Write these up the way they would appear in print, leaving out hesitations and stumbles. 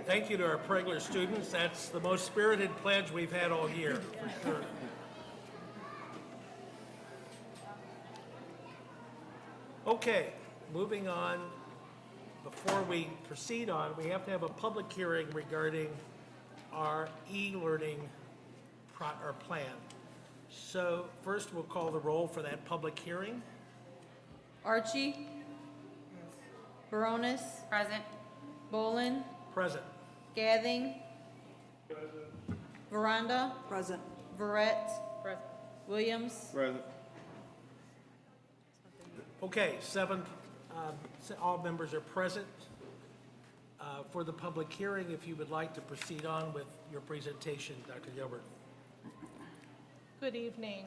Thank you to our Pregler students. That's the most spirited pledge we've had all year, for sure. Okay, moving on. Before we proceed on, we have to have a public hearing regarding our e-learning plan. So first we'll call the roll for that public hearing. Archie? Baronis? Present. Bolin? Present. Gathing? Veranda? Present. Verrett? Present. Williams? Present. Okay, all members are present for the public hearing. If you would like to proceed on with your presentation, Dr. Gilbert. Good evening.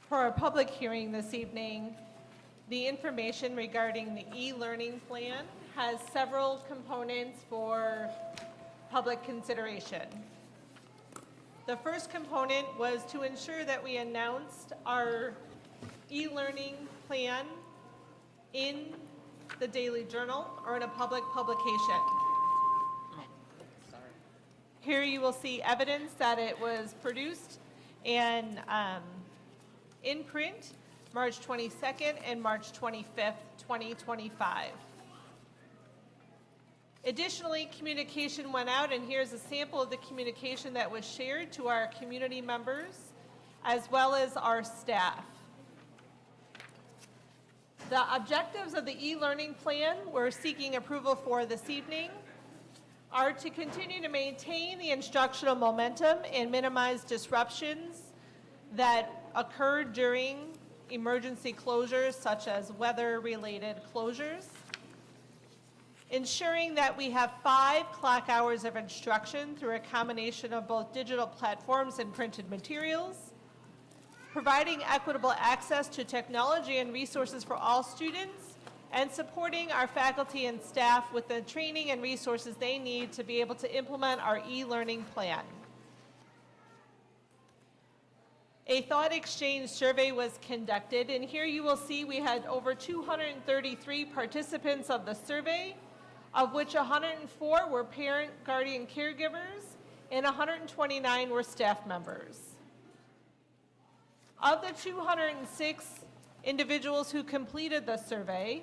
For our public hearing this evening, the information regarding the e-learning plan has several components for public consideration. The first component was to ensure that we announced our e-learning plan in the Daily Journal or in a public publication. Here you will see evidence that it was produced and in print March 22nd and March 25th, 2025. Additionally, communication went out, and here's a sample of the communication that was shared to our community members as well as our staff. The objectives of the e-learning plan we're seeking approval for this evening are to continue to maintain the instructional momentum and minimize disruptions that occurred during emergency closures such as weather-related closures, ensuring that we have 5 clock hours of instruction through a combination of both digital platforms and printed materials, providing equitable access to technology and resources for all students, and supporting our faculty and staff with the training and resources they need to be able to implement our e-learning plan. A thought exchange survey was conducted, and here you will see we had over 233 participants of the survey, of which 104 were parent, guardian, caregivers, and 129 were staff members. Of the 206 individuals who completed the survey,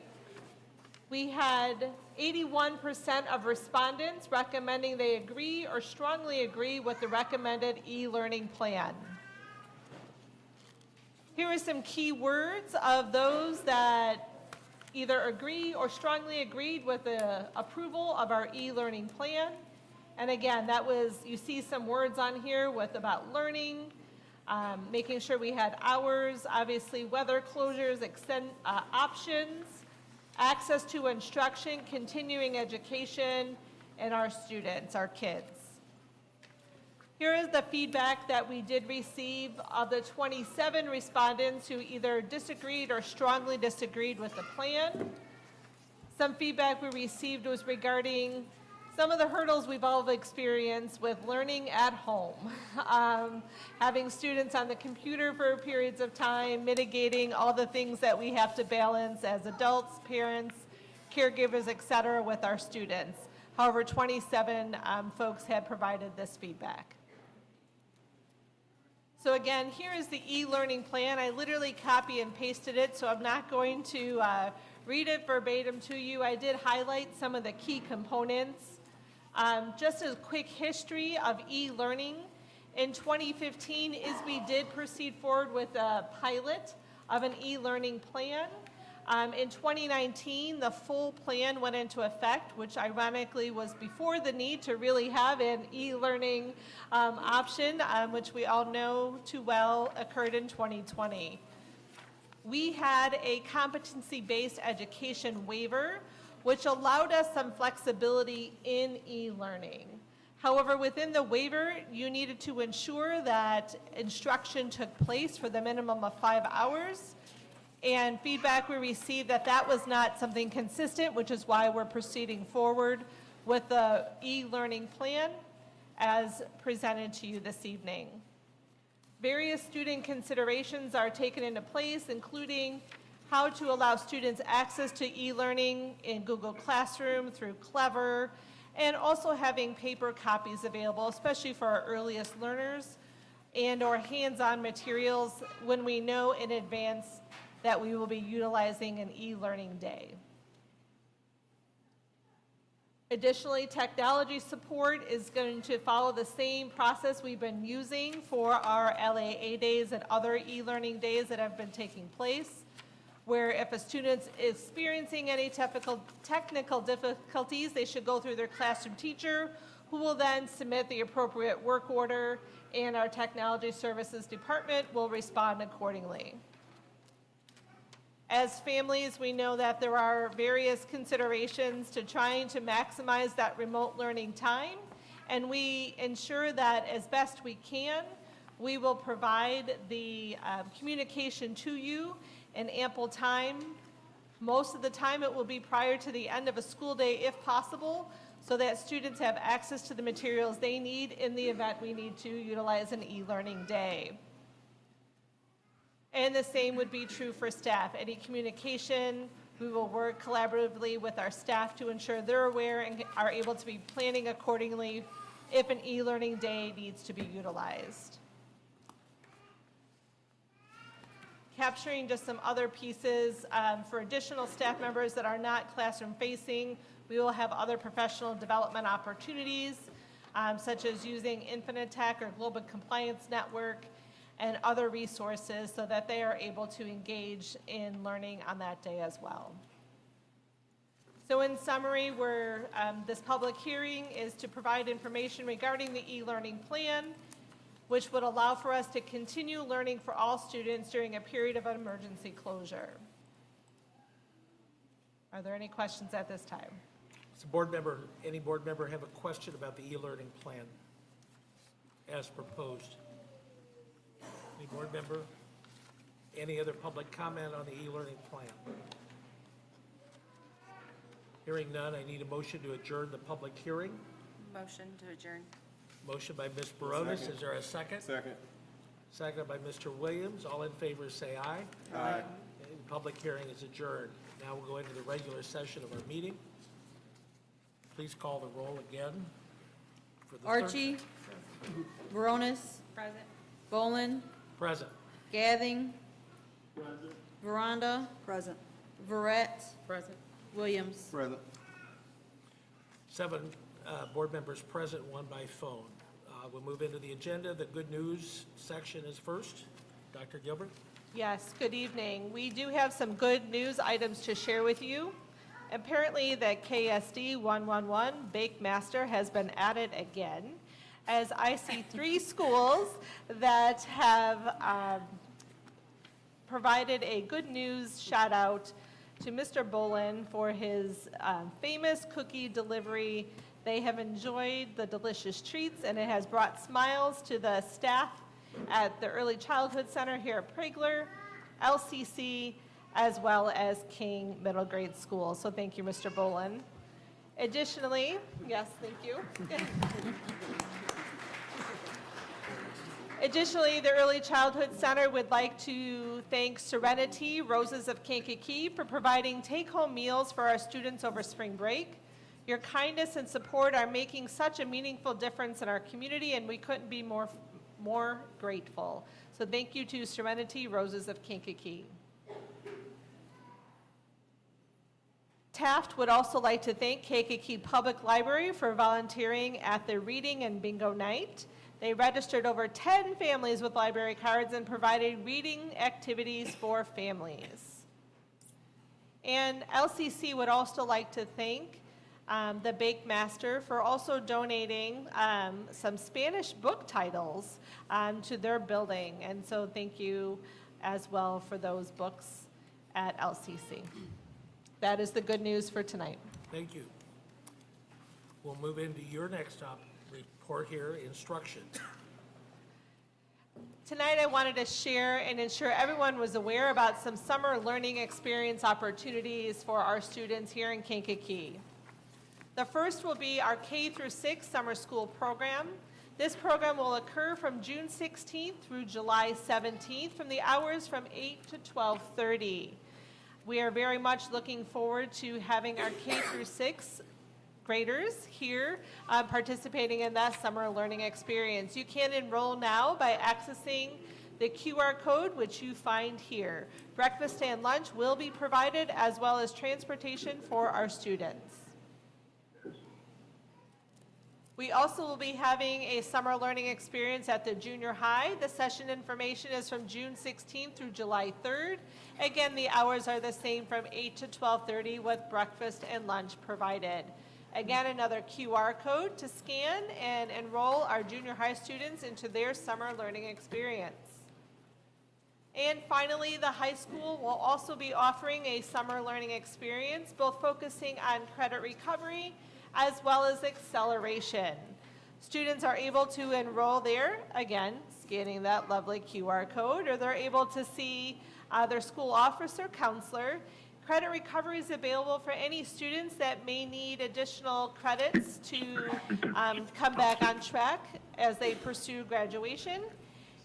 We had 81% of respondents recommending they agree or strongly agree with the recommended e-learning plan. Here are some key words of those that either agree or strongly agreed with the approval of our e-learning plan. And again, that was, you see some words on here with about learning, making sure we had hours, obviously weather closures, options, access to instruction, continuing education, and our students, our kids. Here is the feedback that we did receive of the 27 respondents who either disagreed or strongly disagreed with the plan. Some feedback we received was regarding some of the hurdles we've all experienced with learning at home. Having students on the computer for periods of time, mitigating all the things that we have to balance as adults, parents, caregivers, et cetera, with our students. However, 27 folks had provided this feedback. So again, here is the e-learning plan. I literally copy and pasted it, so I'm not going to read it verbatim to you. I did highlight some of the key components. Just a quick history of e-learning. In 2015, ISB did proceed forward with a pilot of an e-learning plan. In 2019, the full plan went into effect, which ironically was before the need to really have an e-learning option, which we all know too well occurred in 2020. We had a competency-based education waiver, which allowed us some flexibility in e-learning. However, within the waiver, you needed to ensure that instruction took place for the minimum of 5 hours. And feedback we received that that was not something consistent, which is why we're proceeding forward with the e-learning plan as presented to you this evening. Various student considerations are taken into place, including how to allow students access to e-learning in Google Classroom through Clever, and also having paper copies available, especially for our earliest learners, and or hands-on materials when we know in advance that we will be utilizing an e-learning day. Additionally, technology support is going to follow the same process we've been using for our LAA days and other e-learning days that have been taking place, where if a student's experiencing any technical difficulties, they should go through their classroom teacher, who will then submit the appropriate work order, and our technology services department will respond accordingly. As families, we know that there are various considerations to trying to maximize that remote learning time, and we ensure that as best we can, we will provide the communication to you in ample time. Most of the time it will be prior to the end of a school day if possible, so that students have access to the materials they need in the event we need to utilize an e-learning day. And the same would be true for staff. Any communication, we will work collaboratively with our staff to ensure they're aware and are able to be planning accordingly if an e-learning day needs to be utilized. Capturing just some other pieces for additional staff members that are not classroom facing, we will have other professional development opportunities, such as using Infinite Tech or Global Compliance Network, and other resources so that they are able to engage in learning on that day as well. So in summary, this public hearing is to provide information regarding the e-learning plan, which would allow for us to continue learning for all students during a period of emergency closure. Are there any questions at this time? Any board member have a question about the e-learning plan as proposed? Any board member? Any other public comment on the e-learning plan? Hearing none, I need a motion to adjourn the public hearing. Motion to adjourn. Motion by Ms. Baronis. Is there a second? Second. Second by Mr. Williams. All in favor say aye. Aye. Okay, the public hearing is adjourned. Now we'll go into the regular session of our meeting. Please call the roll again. For the third- Archie, Veronis, Present. Bolin, Present. Gathing, Veranda, Present. Verette, Present. Williams. Present. 7 board members present, 1 by phone. We'll move into the agenda. The good news section is first. Dr. Gilbert? Yes, good evening. We do have some good news items to share with you. Apparently, the KSD 111 Bake Master has been added again, as I see 3 schools that have provided a good news shout out to Mr. Bolin for his famous cookie delivery. They have enjoyed the delicious treats, and it has brought smiles to the staff at the Early Childhood Center here at Prigler, LCC, as well as King Middle Grade School. So thank you, Mr. Bolin. Additionally, yes, thank you. Additionally, the Early Childhood Center would like to thank Serenity Roses of Kankakee for providing take-home meals for our students over spring break. Your kindness and support are making such a meaningful difference in our community, and we couldn't be more grateful. So thank you to Serenity Roses of Kankakee. Taft would also like to thank Kankakee Public Library for volunteering at the reading and bingo night. They registered over 10 families with library cards and provided reading activities for families. And LCC would also like to thank the Bake Master for also donating some Spanish book titles to their building. And so thank you as well for those books at LCC. That is the good news for tonight. Thank you. We'll move into your next report here, instruction. Tonight I wanted to share and ensure everyone was aware about some summer learning experience opportunities for our students here in Kankakee. The first will be our K through 6 summer school program. This program will occur from June 16th through July 17th from the hours from 8 to 12:30. We are very much looking forward to having our K through 6 graders here participating in that summer learning experience. You can enroll now by accessing the QR code, which you find here. Breakfast and lunch will be provided, as well as transportation for our students. We also will be having a summer learning experience at the junior high. The session information is from June 16th through July 3rd. Again, the hours are the same from 8 to 12:30 with breakfast and lunch provided. Again, another QR code to scan and enroll our junior high students into their summer learning experience. And finally, the high school will also be offering a summer learning experience, both focusing on credit recovery as well as acceleration. Students are able to enroll there, again, scanning that lovely QR code, or they're able to see their school officer, counselor. Credit recovery is available for any students that may need additional credits to come back on track as they pursue graduation.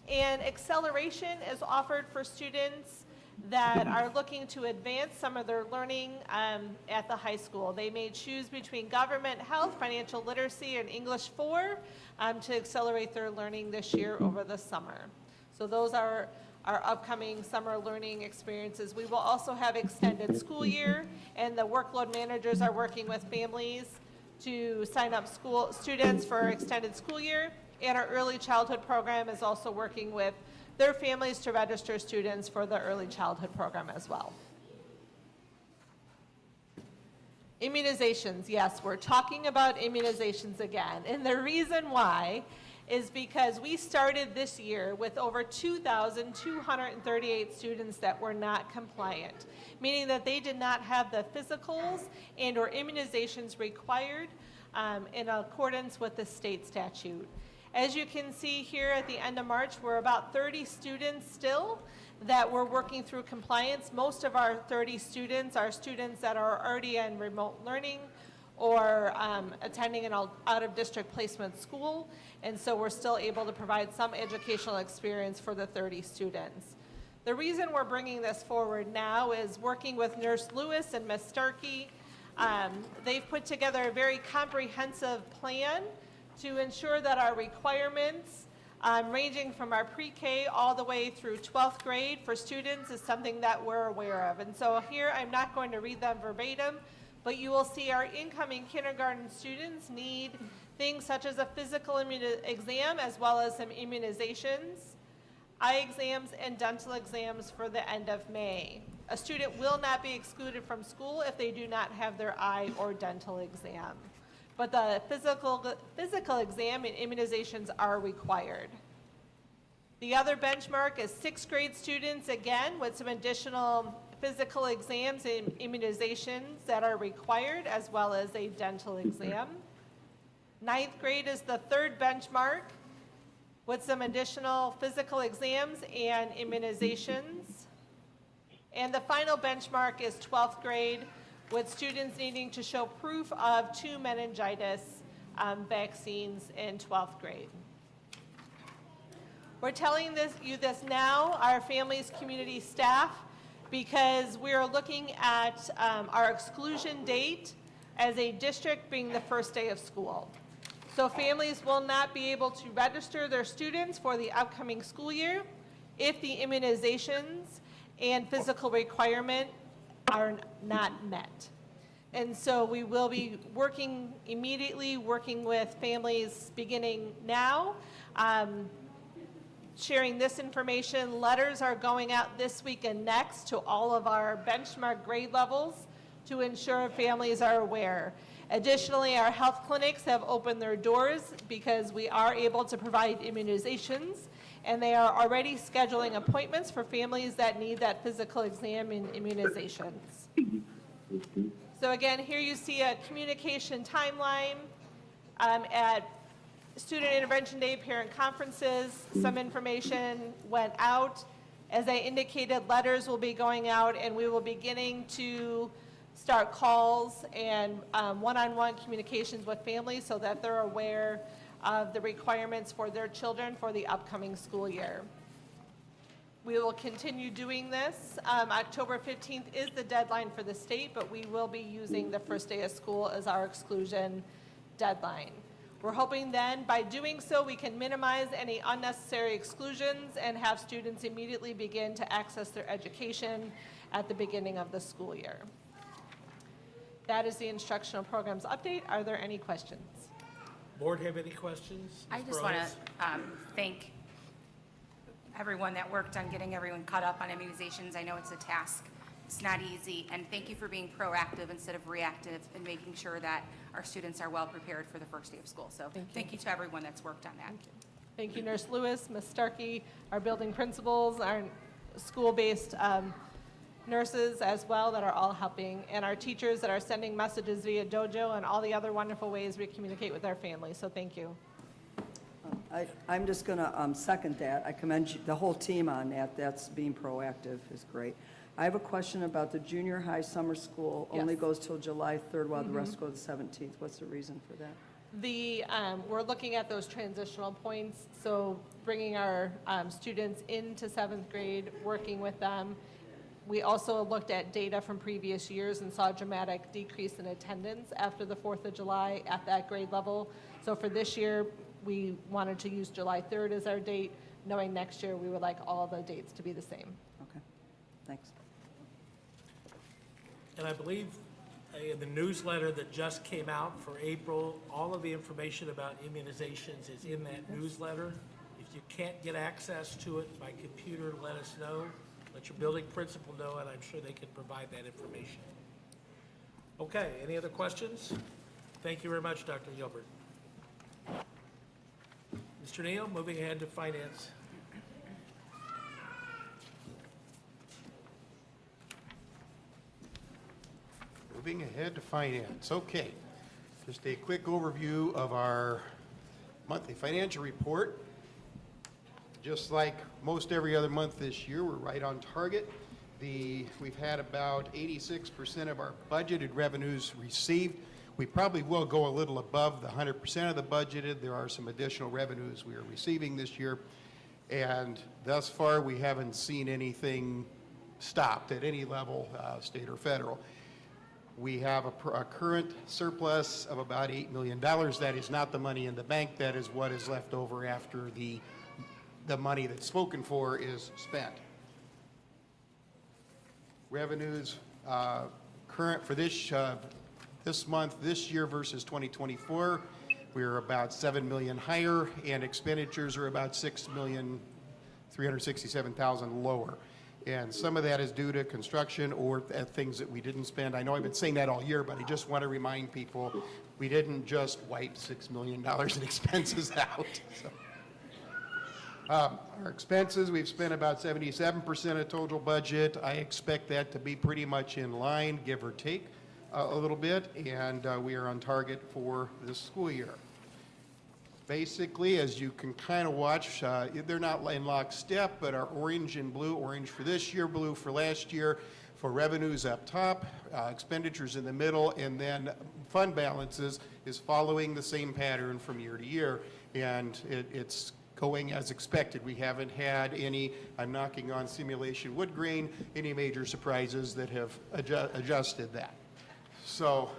And acceleration is offered for students that are looking to advance some of their learning at the high school. They may choose between government, health, financial literacy, and English 4 to accelerate their learning this year over the summer. So those are our upcoming summer learning experiences. We will also have extended school year, and the workload managers are working with families to sign up students for extended school year. And our early childhood program is also working with their families to register students for the early childhood program as well. Immunizations, yes, we're talking about immunizations again. And the reason why is because we started this year with over 2,238 students that were not compliant, meaning that they did not have the physicals and or immunizations required in accordance with the state statute. As you can see here at the end of March, we're about 30 students still that we're working through compliance. Most of our 30 students are students that are already in remote learning or attending an out-of-district placement school, and so we're still able to provide some educational experience for the 30 students. The reason we're bringing this forward now is working with Nurse Lewis and Ms. Starkey. They've put together a very comprehensive plan to ensure that our requirements ranging from our pre-K all the way through 12th grade for students is something that we're aware of. And so here, I'm not going to read them verbatim, but you will see our incoming kindergarten students need things such as a physical exam as well as some immunizations, eye exams, and dental exams for the end of May. A student will not be excluded from school if they do not have their eye or dental exam. But the physical exam and immunizations are required. The other benchmark is 6th grade students, again, with some additional physical exams and immunizations that are required, as well as a dental exam. 9th grade is the third benchmark with some additional physical exams and immunizations. And the final benchmark is 12th grade, with students needing to show proof of 2 meningitis vaccines in 12th grade. We're telling you this now, our families, community, staff, because we are looking at our exclusion date as a district being the first day of school. So families will not be able to register their students for the upcoming school year if the immunizations and physical requirement are not met. And so we will be working immediately, working with families beginning now, sharing this information. Letters are going out this week and next to all of our benchmark grade levels to ensure families are aware. Additionally, our health clinics have opened their doors because we are able to provide immunizations, and they are already scheduling appointments for families that need that physical exam and immunizations. So again, here you see a communication timeline at Student Intervention Day parent conferences. Some information went out. As I indicated, letters will be going out, and we will be beginning to start calls and one-on-one communications with families so that they're aware of the requirements for their children for the upcoming school year. We will continue doing this. October 15th is the deadline for the state, but we will be using the first day of school as our exclusion deadline. We're hoping then, by doing so, we can minimize any unnecessary exclusions and have students immediately begin to access their education at the beginning of the school year. That is the instructional programs update. Are there any questions? Board have any questions? I Ms. just want Barones? to thank everyone that worked on getting everyone caught up on immunizations. I know it's a task. It's not easy. And thank you for being proactive instead of reactive and making sure that our students are well prepared for the first day of school. So thank you to everyone that's worked on that. Thank you, Nurse Lewis, Ms. Starkey, our building principals, our school-based nurses as well that are all helping, and our teachers that are sending messages via Dojo and all the other wonderful ways we communicate with our families. So thank you. I'm just going to second that. I commend the whole team on that. That's being proactive is great. I have a question about the junior high summer school. Only Yes. goes till July 3rd while the rest go to the 17th. What's the reason for that? We're looking at those transitional points, so bringing our students into 7th grade, working with them. We also looked at data from previous years and saw a dramatic decrease in attendance after the 4th of July at that grade level. So for this year, we wanted to use July 3rd as our date, knowing next year we would like all the dates to be the same. Okay, thanks. And I believe in the newsletter that just came out for April, all of the information about immunizations is in that newsletter. If you can't get access to it by computer, let us know. Let your building principal know, and I'm sure they can provide that information. Okay, any other questions? Thank you very much, Dr. Gilbert. Mr. Neal, moving ahead to finance. Moving ahead to finance. Okay, just a quick overview of our monthly financial report. Just like most every other month this year, we're right on target. We've had about 86% of our budgeted revenues received. We probably will go a little above the 100% of the budgeted. There are some additional revenues we are receiving this year. And thus far, we haven't seen anything stopped at any level, state or federal. We have a current surplus of about $8 million. That is not the money in the bank. That is what is left over after the the money that's spoken for is spent. Revenues current for this month, this year versus 2024, we're about $7 million higher, and expenditures are about $6,367,000 lower. And some of that is due to construction or things that we didn't spend. I know I've been saying that all year, but I just want to remind people, we didn't just wipe $6 million in expenses out. So, our expenses, we've spent about 77% of total budget. I expect that to be pretty much in line, give or take a little bit, and we are on target for this school year. Basically, as you can kind of watch, they're not in lockstep, but our orange and blue, orange for this year, blue for last year, for revenues up top, expenditures in the middle, and then fund balances is following the same pattern from year to year, and it's going as expected. We haven't had any, I'm knocking on simulation wood grain, any major surprises that have adjusted that. So,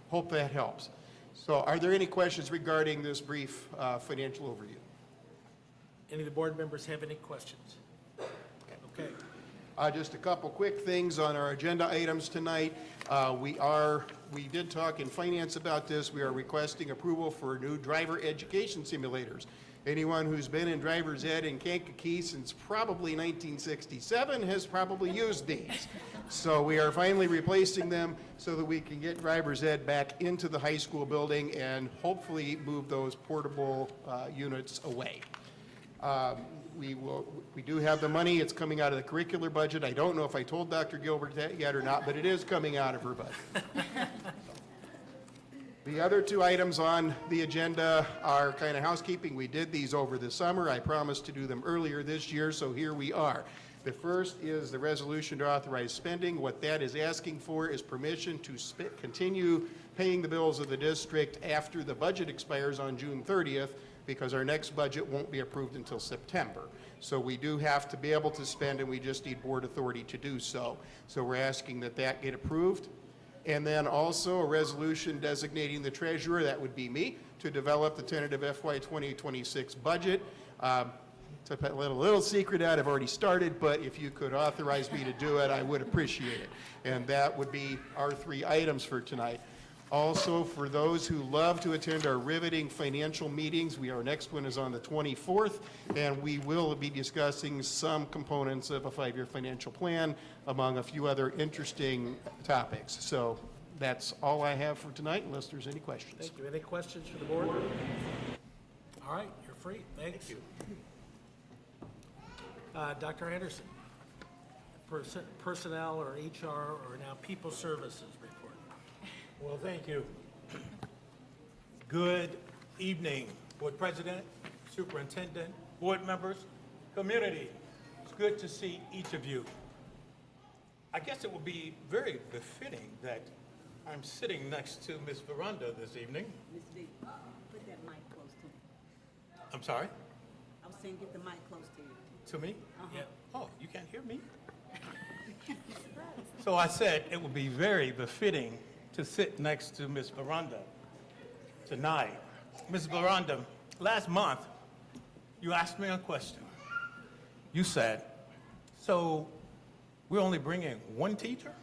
hope that helps. So are there any questions regarding this brief financial overview? Any of the board members have any questions? Okay. Just a couple quick things on our agenda items tonight. We did talk in finance about this. We are requesting approval for new driver education simulators. Anyone who's been in driver's ed in Kankakee since probably 1967 has probably used these. So we are finally replacing them so that we can get driver's ed back into the high school building and hopefully move those portable units away. We do have the money. It's coming out of the curricular budget. I don't know if I told Dr. Gilbert that yet or not, but it is coming out of her budget. The other two items on the agenda are kind of housekeeping. We did these over the summer. I promised to do them earlier this year, so here we are. The first is the resolution to authorize spending. What that is asking for is permission to continue paying the bills of the district after the budget expires on June 30th, because our next budget won't be approved until September. So we do have to be able to spend, and we just need board authority to do so. So we're asking that that get approved. And then also a resolution designating the treasurer, that would be me, to develop the tentative FY 2026 budget. To put a little secret out, I've already started, but if you could authorize me to do it, I would appreciate it. And that would be our three items for tonight. Also, for those who love to attend our riveting financial meetings, our next one is on the 24th, and we will be discussing some components of a 5-year financial plan, among a few other interesting topics. So that's all I have for tonight, unless there's any questions. Thank you. Any questions for the board? All right, you're free. Thanks. Thank you. Dr. Anderson, personnel or HR or now people services report. Well, thank you. Good evening, Board President, Superintendent, board members, community. It's good to see each of you. I guess it would be very befitting that I'm sitting next to Ms. Veranda this evening. Ms. V, put that mic close to me. I'm sorry, I was saying get the mic close to you. to me? Yeah. Oh, you can't hear me? So I said it would be very befitting to sit next to Ms. Veranda tonight. Ms. Veranda, last month, you asked me a question. You said, so we're only bringing one teacher?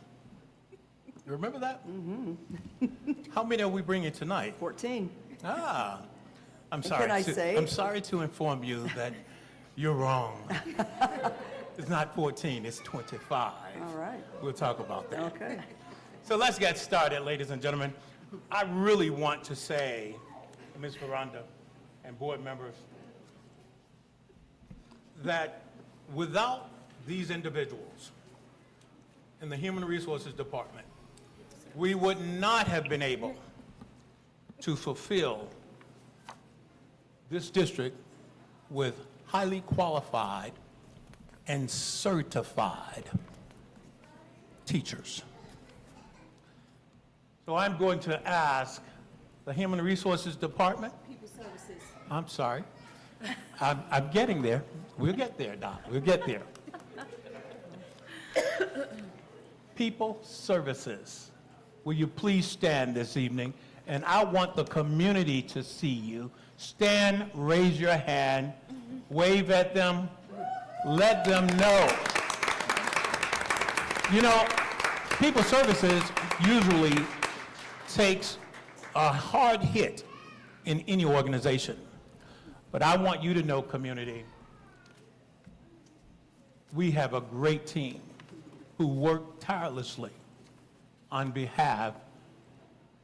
You remember that? Mm-hmm. How many are we bringing tonight? 14. Ah, I'm And sorry. can I say- I'm sorry to inform you that you're wrong. It's not 14, it's 25. All right. We'll talk about that. Okay. So let's get started, ladies and gentlemen. I really want to say, Ms. Veranda and board members, that without these individuals in the Human Resources Department, we would not have been able to fulfill this district with highly qualified and certified teachers. So I'm going to ask the Human Resources Department. People Services. I'm sorry. I'm getting there. We'll get there, Doc. We'll get there. People Services, will you please stand this evening? And I want the community to see you. Stand, raise your hand, wave at them, let them know. You know, people services usually takes a hard hit in any organization. But I want you to know, community, we have a great team who work tirelessly on behalf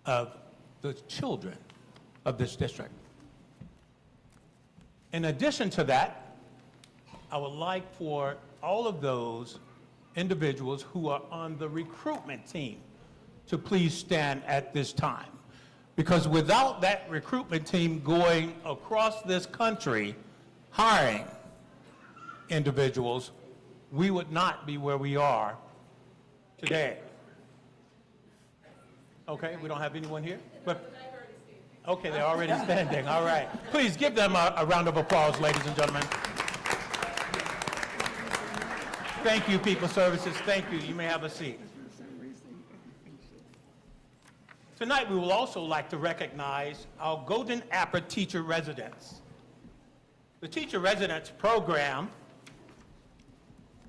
of the children of this district. In addition to that, I would like for all of those individuals who are on the recruitment team to please stand at this time. Because without that recruitment team going across this country hiring individuals, we would not be where we are today. Okay, we don't have anyone here? But, okay, they're already standing, all right. Please give them a round of applause, ladies and gentlemen. Thank you, People Services, thank you. You may have a seat. Tonight, we will also like to recognize our Golden Apple Teacher Residents. The Teacher Residence Program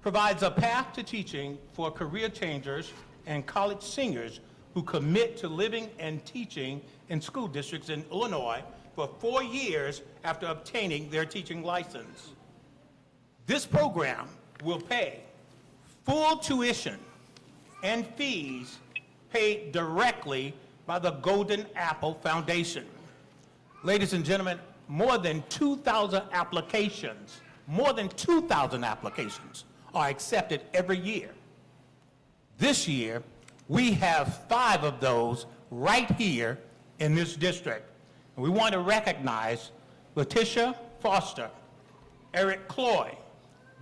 provides a path to teaching for career changers and college seniors who commit to living and teaching in school districts in Illinois for 4 years after obtaining their teaching license. This program will pay full tuition and fees paid directly by the Golden Apple Foundation. Ladies and gentlemen, more than 2,000 applications are accepted every year. This year, we have 5 of those right here in this district. And we want to recognize Letitia Foster, Eric Cloy,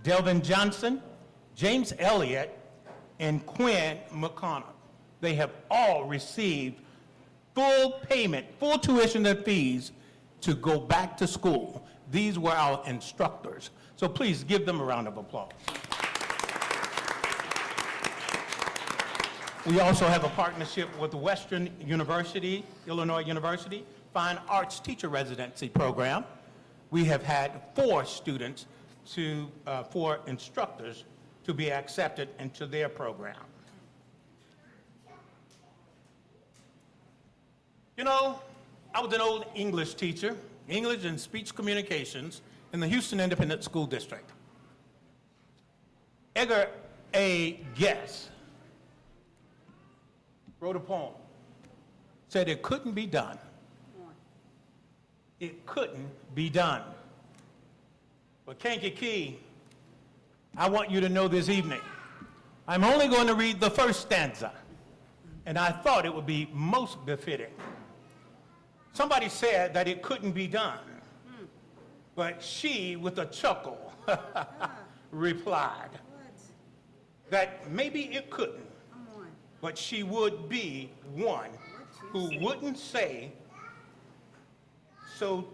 Delvin Johnson, James Elliott, and Quinn McConnell. They have all received full payment, full tuition and fees to go back to school. These were our instructors. So please give them a round of applause. We also have a partnership with Western University, Illinois University, Fine Arts Teacher Residency Program. We have had 4 students to, 4 instructors to be accepted into their program. You know, I was an old English teacher, English and speech communications in the Houston Independent School District. Edgar A. Guest wrote a poem, said it couldn't be done. It couldn't be done. But Kankakee, I want you to know this evening, I'm only going to read the first stanza, and I thought it would be most befitting. Somebody said that it couldn't be done, but she, with a chuckle, replied that maybe it couldn't, but she would be one who wouldn't say so,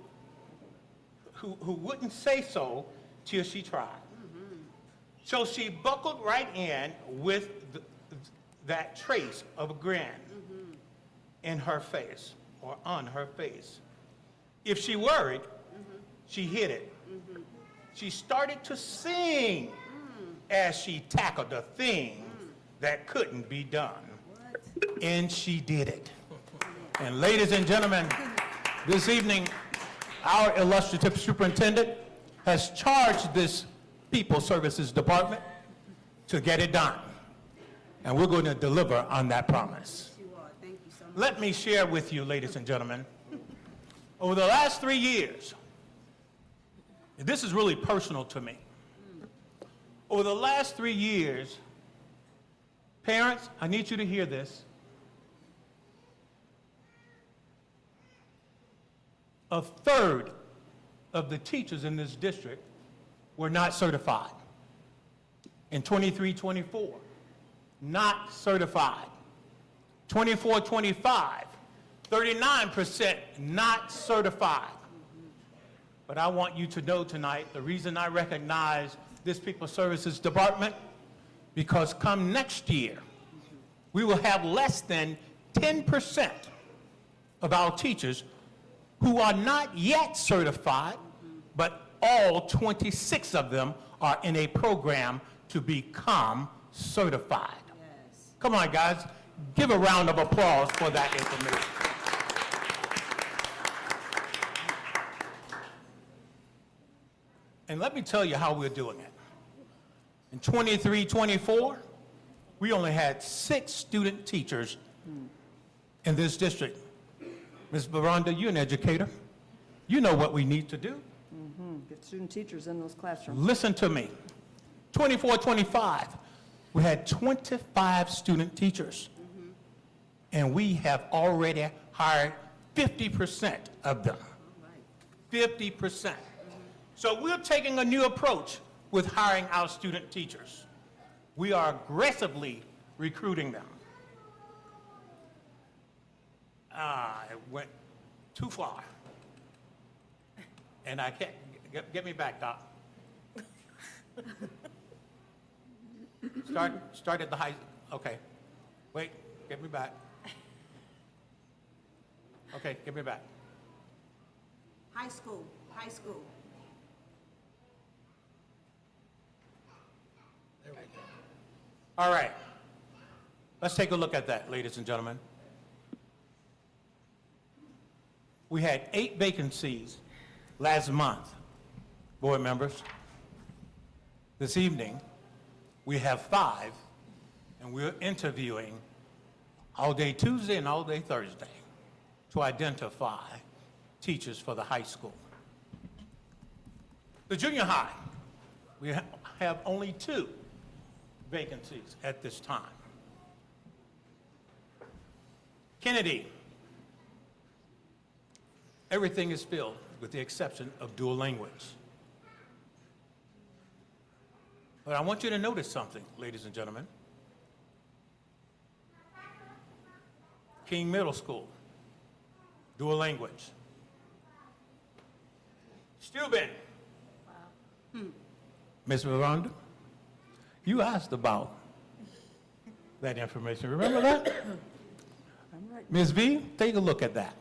who wouldn't say so till she tried. So she buckled right in with that trace of a grin in her face, or on her face. If she worried, she hid it. She started to sing as she tackled the thing that couldn't be done. And she did it. And ladies and gentlemen, this evening, our illustrious superintendent has charged this People Services Department to get it done. And we're going to deliver on that promise. Thank you so much. Let me share with you, ladies and gentlemen, over the last 3 years, this is really personal to me. Over the last 3 years, parents, I need you to hear this. A third of the teachers in this district were not certified. In 23-24, not certified. 24-25, 39% not certified. But I want you to know tonight, the reason I recognize this People Services Department, because come next year, we will have less than 10% of our teachers who are not yet certified, but all 26 of them are in a program to become certified. Yes. Come on, guys, give a round of applause for that information. And let me tell you how we're doing it. In 23-24, we only had 6 student teachers in this district. Ms. Veranda, you're an educator. You know what we need to do. Get student teachers in those classrooms. Listen to me. 24-25, we had 25 student teachers. And we have already hired 50% of them. 50%. So we're taking a new approach with hiring our student teachers. We are aggressively recruiting them. It went too far. And I can't, get me back, Doc. Start at the high, okay. Wait, get me back. Okay, get me back. High school, high school. There we go. All right. Let's take a look at that, ladies and gentlemen. We had 8 vacancies last month, board members. This evening, we have 5, and we're interviewing all day Tuesday and all day Thursday to identify teachers for the high school. The junior high, we have only 2 vacancies at this time. Kennedy, everything is filled with the exception of dual language. But I want you to notice something, ladies and gentlemen. King Middle School, dual language. Steuben. Ms. Veranda, you asked about that information. Remember that? I'm right. Ms. V, take a look at that.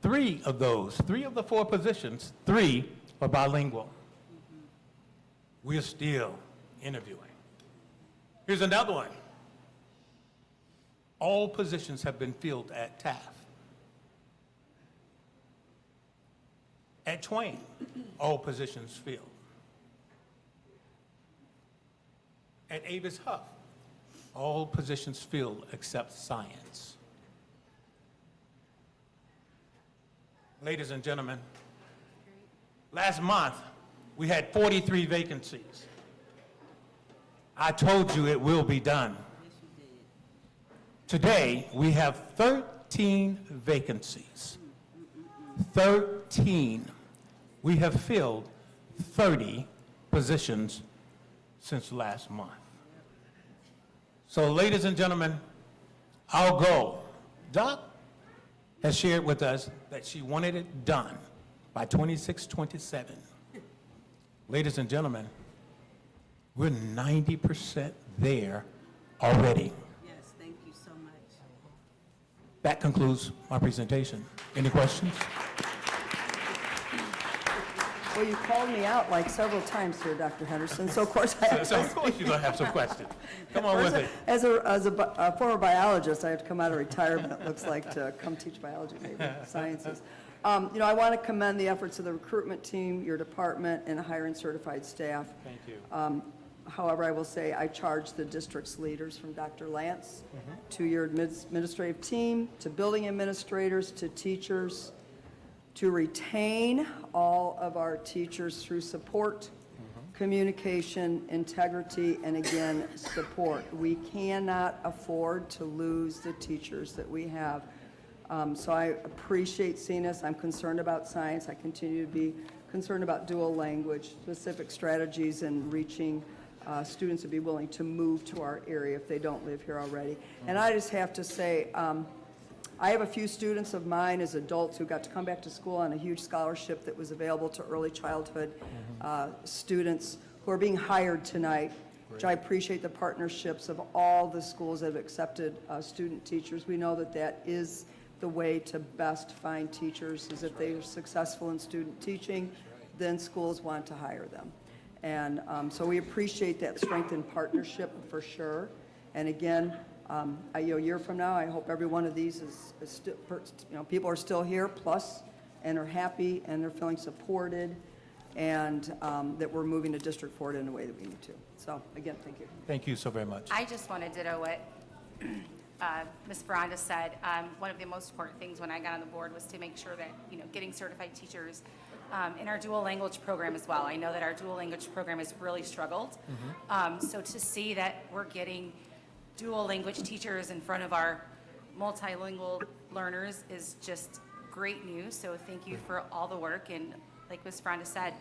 3 of the 4 positions, 3 are bilingual. We're still interviewing. Here's another one. All positions have been filled at Taft. At Twain, all positions filled. At Avis Huff, all positions filled except science. Ladies and gentlemen, last month, we had 43 vacancies. I told you it will be done. Yes, you did. Today, we have 13 vacancies. 13. We have filled 30 positions since last month. So, ladies and gentlemen, our goal, Doc has shared with us that she wanted it done by 26-27. Ladies and gentlemen, we're 90% there already. Yes, thank you so much. That concludes my presentation. Any questions? Well, you called me out like several times here, Dr. Henderson, so of course I have So to of course you're going to have some questions. Come on with it. As a former biologist, I have to come out of retirement, it looks like, to come teach biology, maybe, sciences. You know, I want to commend the efforts of the recruitment team, your department, and hiring certified staff. Thank you. However, I will say I charge the district's leaders, from Dr. Lance to your administrative team, to building administrators, to teachers, to retain all of our teachers through support, communication, integrity, and again, support. We cannot afford to lose the teachers that we have. So I appreciate seeing this. I'm concerned about science. I continue to be concerned about dual language, specific strategies, and reaching students to be willing to move to our area if they don't live here already. And I just have to say, I have a few students of mine as adults who got to come back to school on a huge scholarship that was available to early childhood students who are being hired tonight, which I appreciate the partnerships of all the schools that have accepted student teachers. We know that that is the way to best find teachers is if they are successful in student teaching, then schools want to hire them. And so we appreciate that strengthened partnership for sure. And again, a year from now, I hope every one of these is still, people are still here, plus, and are happy, and they're feeling supported, and that we're moving the district forward in a way that we need to. So again, thank you. Thank you so very much. I just want to ditto what Ms. Veranda said. One of the most important things when I got on the board was to make sure that, getting certified teachers in our dual language program as well. I know that our dual language program has really struggled. So to see that we're getting dual language teachers in front of our multilingual learners is just great news. So thank you for all the work. And like Ms. Veranda said,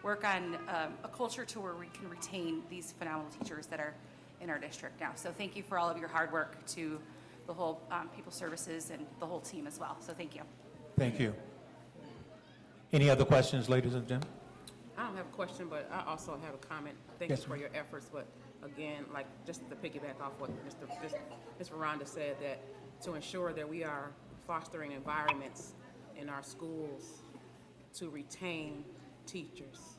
work on a culture to where we can retain these phenomenal teachers that are in our district now. So thank you for all of your hard work to the whole people services and the whole team as well. So thank you. Thank you. Any other questions, ladies and gentlemen? I don't have a question, but I also have a comment. Thank you Yes, for ma'am. your efforts, but again, like, just to piggyback off what Ms. Veranda said, that to ensure that we are fostering environments in our schools to retain teachers,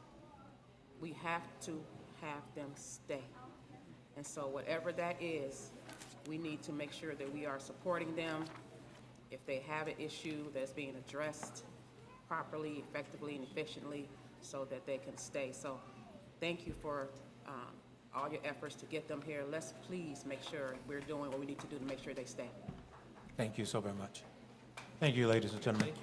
we have to have them stay. And so whatever that is, we need to make sure that we are supporting them. If they have an issue that's being addressed properly, effectively, and efficiently, so that they can stay. So thank you for all your efforts to get them here. Let's please make sure we're doing what we need to do to make sure they stay. Thank you so very much. Thank you, ladies and gentlemen.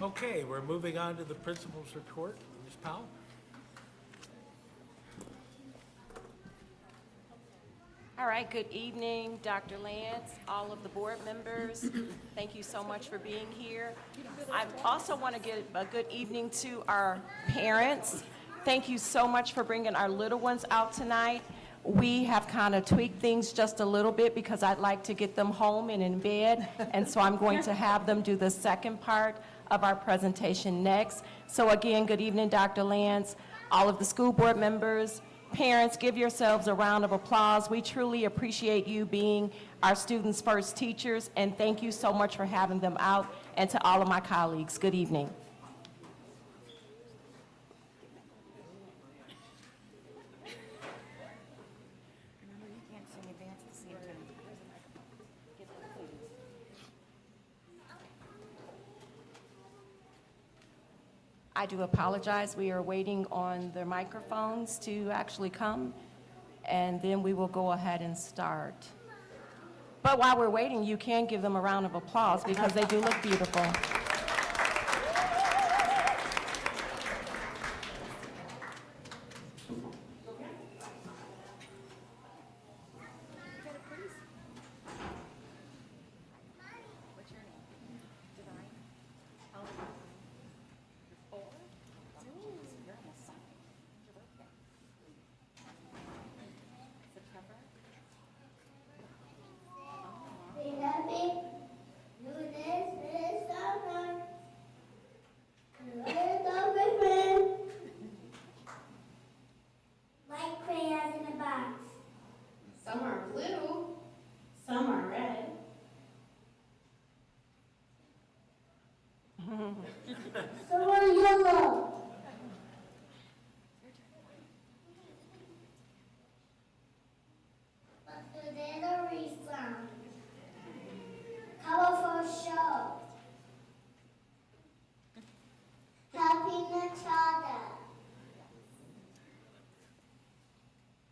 Okay, we're moving on to the principal's report. Ms. Powell? All right, good evening, Dr. Lance, all of the board members. Thank you so much for being here. I also want to give a good evening to our parents. Thank you so much for bringing our little ones out tonight. We have kind of tweaked things just a little bit because I'd like to get them home and in bed, and so I'm going to have them do the second part of our presentation next. So again, good evening, Dr. Lance, all of the school board members, parents, give yourselves a round of applause. We truly appreciate you being our students' first teachers, and thank you so much for having them out, and to all of my colleagues, good evening. I do apologize. We are waiting on the microphones to actually come, and then we will go ahead and start. But while we're waiting, you can give them a round of applause because they do look beautiful. Like crayons in a box. Some are blue, some are red. Some are yellow. But today the reason. Colorful show. Helping each other.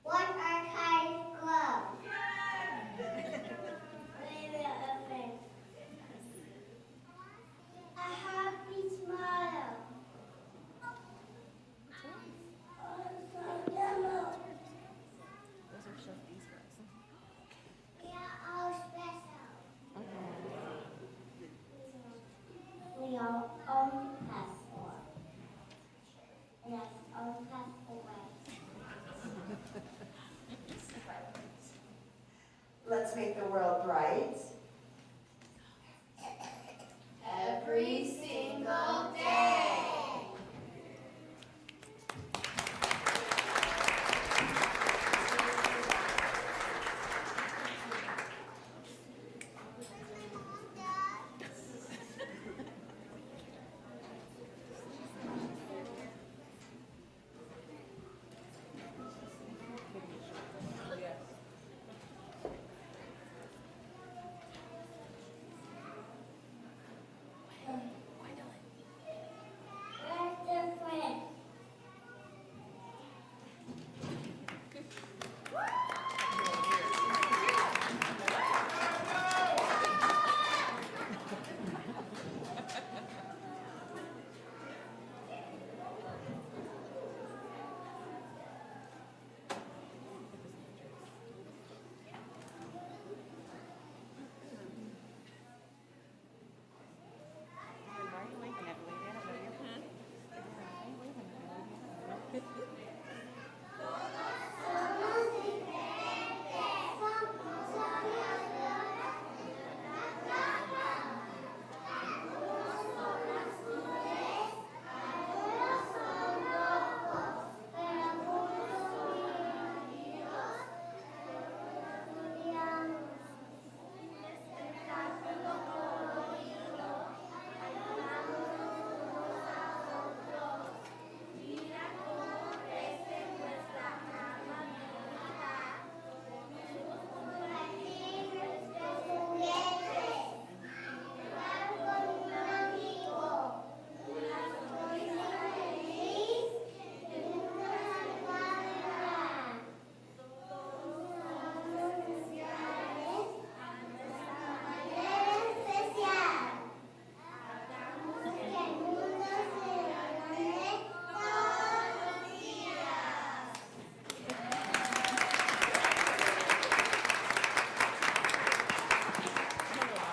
What are Kai's gloves? A happy smile. Also yellow. We are all special. We are own passport. And our own passport. Let's make the world bright. Every single day.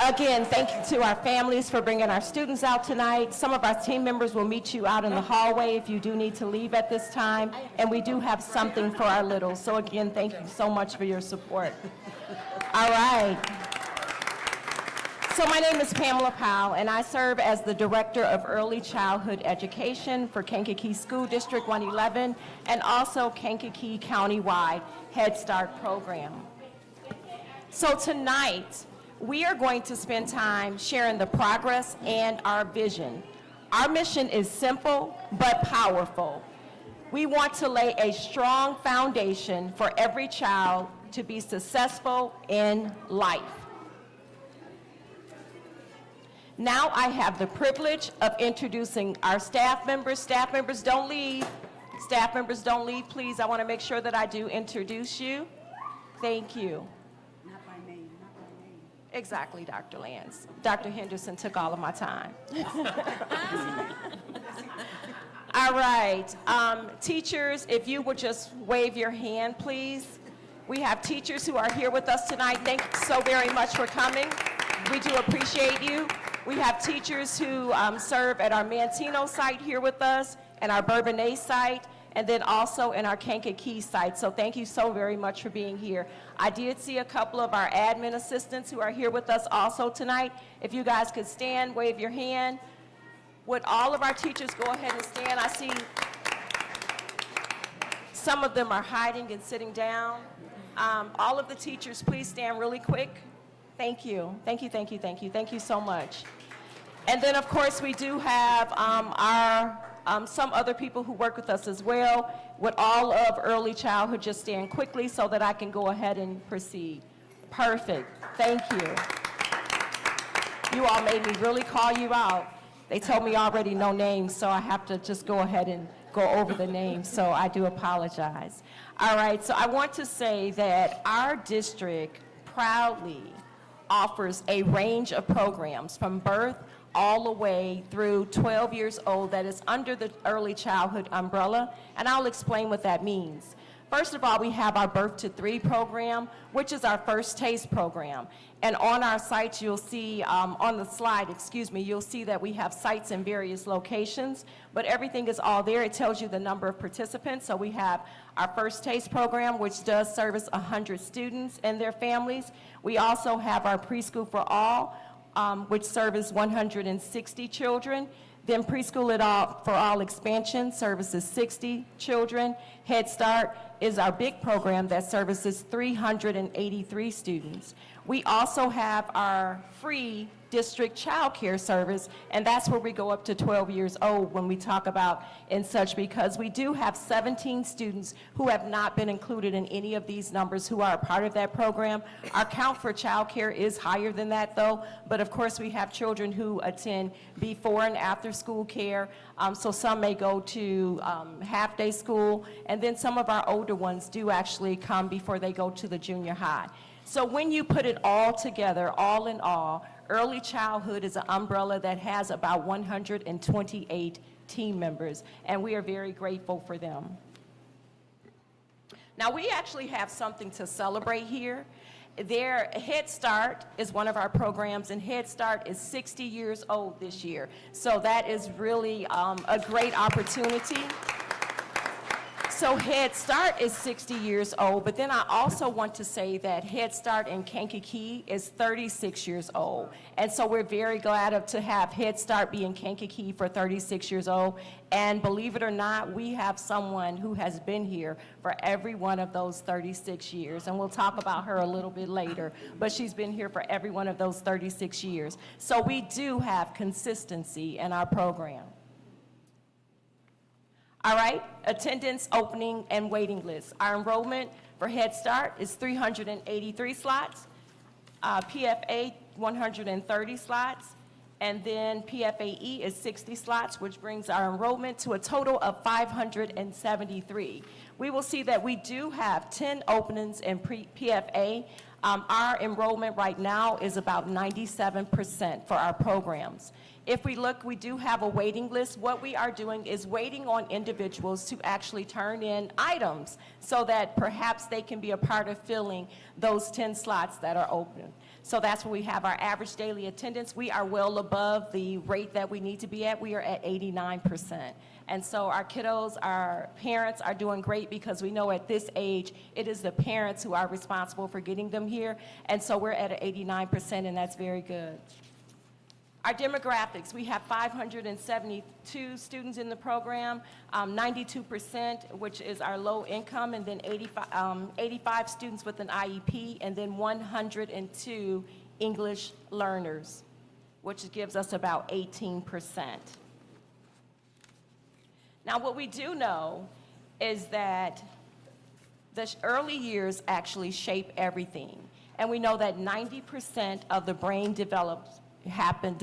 Again, thank you to our families for bringing our students out tonight. Some of our team members will meet you out in the hallway if you do need to leave at this time, and we do have something for our littles. So again, thank you so much for your support. All right. So my name is Pamela Powell, and I serve as the Director of Early Childhood Education for Kankakee School District 111 and also Kankakee Countywide Head Start program. So tonight, we are going to spend time sharing the progress and our vision. Our mission is simple but powerful. We want to lay a strong foundation for every child to be successful in life. Now I have the privilege of introducing our staff members. Staff members, don't leave. Staff members, don't leave, please. I want to make sure that I do introduce you. Thank you. Not by name, not by name. Exactly, Dr. Lance. Dr. Henderson took all of my time. All right. Teachers, if you would just wave your hand, please. We have teachers who are here with us tonight. Thank you so very much for coming. We do appreciate you. We have teachers who serve at our Mantino site here with us, and our Bourbonnais site, and then also in our Kankakee site. So thank you so very much for being here. I did see a couple of our admin assistants who are here with us also tonight. If you guys could stand, wave your hand. Would all of our teachers go ahead and stand? I see some of them are hiding and sitting down. All of the teachers, please stand really quick. Thank you. Thank you, thank you, thank you. Thank you so much. And then, of course, we do have some other people who work with us as well. Would all of early childhood just stand quickly so that I can go ahead and proceed? Perfect. Thank you. You all made me really call you out. They told me already no names, so I have to just go ahead and go over the names, so I do apologize. All right, so I want to say that our district proudly offers a range of programs from birth all the way through 12 years old that is under the early childhood umbrella, and I'll explain what that means. First of all, we have our Birth to 3 program, which is our first taste program. And on our site, you'll see, on the slide, you'll see that we have sites in various locations, but everything is all there. It tells you the number of participants. So we have our first taste program, which does service 100 students and their families. We also have our Preschool for All, which serves 160 children. Then Preschool for All Expansion services 60 children. Head Start is our big program that services 383 students. We also have our free district child care service, and that's where we go up to 12 years old when we talk about and such, because we do have 17 students who have not been included in any of these numbers who are a part of that program. Our count for child care is higher than that, though, but of course we have children who attend before and after school care, so some may go to half-day school, and then some of our older ones do actually come before they go to the junior high. So when you put it all together, all in all, early childhood is an umbrella that has about 128 team members, and we are very grateful for them. Now, we actually have something to celebrate here. Their Head Start is one of our programs, and Head Start is 60 years old this year. So that is really a great opportunity. So Head Start is 60 years old, but then I also want to say that Head Start in Kankakee is 36 years old. And so we're very glad to have Head Start be in Kankakee for 36 years old. And believe it or not, we have someone who has been here for every one of those 36 years. And we'll talk about her a little bit later, but she's been here for every one of those 36 years. So we do have consistency in our program. All right, attendance, opening, and waiting list. Our enrollment for Head Start is 383 slots, PFA 130 slots, and then PFAE is 60 slots, which brings our enrollment to a total of 573. We will see that we do have 10 openings in PFA. Our enrollment right now is about 97% for our programs. If we look, we do have a waiting list. What we are doing is waiting on individuals to actually turn in items so that perhaps they can be a part of filling those 10 slots that are open. So that's where we have our average daily attendance. We are well above the rate that we need to be at. We are at 89%. And so our kiddos, our parents are doing great because we know at this age, it is the parents who are responsible for getting them here. And so we're at an 89%, and that's very good. Our demographics, we have 572 students in the program, 92%, which is our low income, and then 85 students with an IEP, and then 102 English learners, which gives us about 18%. Now, what we do know is that the early years actually shape everything. And we know that 90% of the brain development happens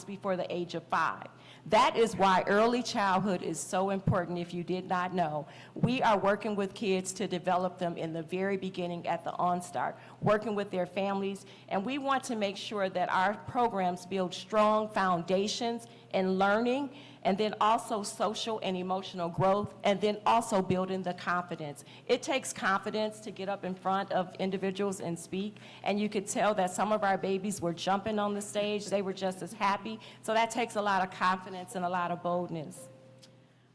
before the age of 5. That is why early childhood is so important. If you did not know, we are working with kids to develop them in the very beginning at the onstart, working with their families, and we want to make sure that our programs build strong foundations in learning, and then also social and emotional growth, and then also building the confidence. It takes confidence to get up in front of individuals and speak, and you could tell that some of our babies were jumping on the stage. They were just as happy. So that takes a lot of confidence and a lot of boldness.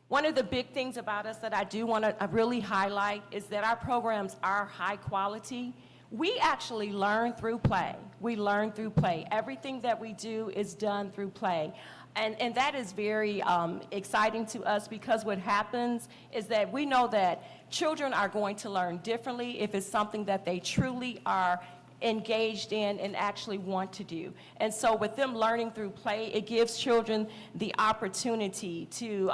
One of the big things about us that I do want to really highlight is that our programs are high quality. We actually learn through play. We learn through play. Everything that we do is done through play. And that is very exciting to us, because what happens is that we know that children are going to learn differently if it's something that they truly are engaged in and actually want to do. And so with them learning through play, it gives children the opportunity to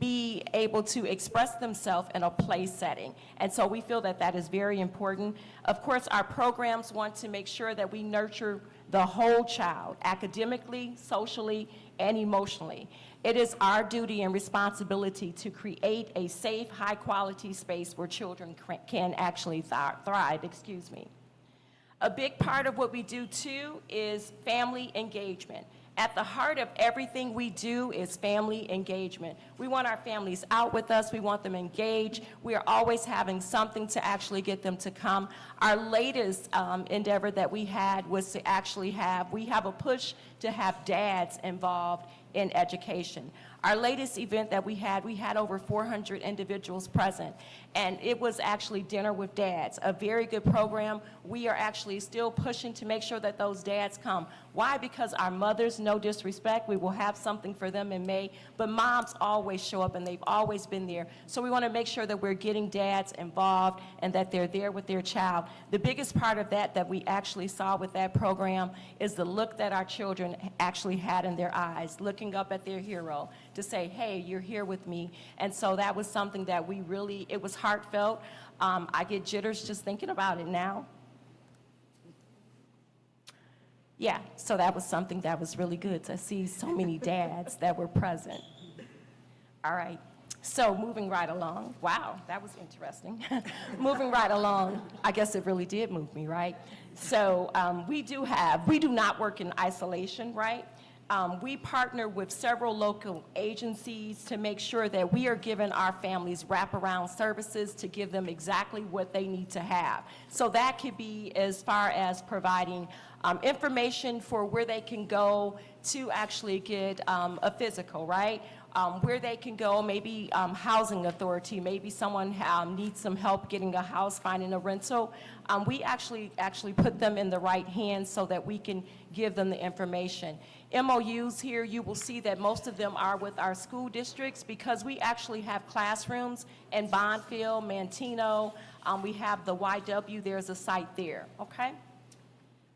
be able to express themselves in a play setting. And so we feel that that is very important. Of course, our programs want to make sure that we nurture the whole child, academically, socially, and emotionally. It is our duty and responsibility to create a safe, high-quality space where children can actually thrive. A big part of what we do, too, is family engagement. At the heart of everything we do is family engagement. We want our families out with us. We want them engaged. We are always having something to actually get them to come. Our latest endeavor that we had was to actually we have a push to have dads involved in education. Our latest event that we had over 400 individuals present, and it was actually Dinner with Dads, a very good program. We are actually still pushing to make sure that those dads come. Why? Because our mothers, no disrespect, we will have something for them in May, but moms always show up, and they've always been there. So we want to make sure that we're getting dads involved and that they're there with their child. The biggest part of that we actually saw with that program is the look that our children actually had in their eyes, looking up at their hero to say, hey, you're here with me. And so that was something that it was heartfelt. I get jitters just thinking about it now. Yeah, so that was something that was really good to see so many dads that were present. All right, so moving right along. Wow, that was interesting. Moving right along, I guess it really did move me, right? So we do not work in isolation, right? We partner with several local agencies to make sure that we are giving our families wraparound services to give them exactly what they need to have. So that could be as far as providing information for where they can go to actually get a physical, right? Where they can go, maybe housing authority, maybe someone needs some help getting a house, finding a rental. We actually put them in the right hands so that we can give them the information. MOUs here, you will see that most of them are with our school districts, because we actually have classrooms in Bondfield, Mantino. We have the YW, there's a site there, okay?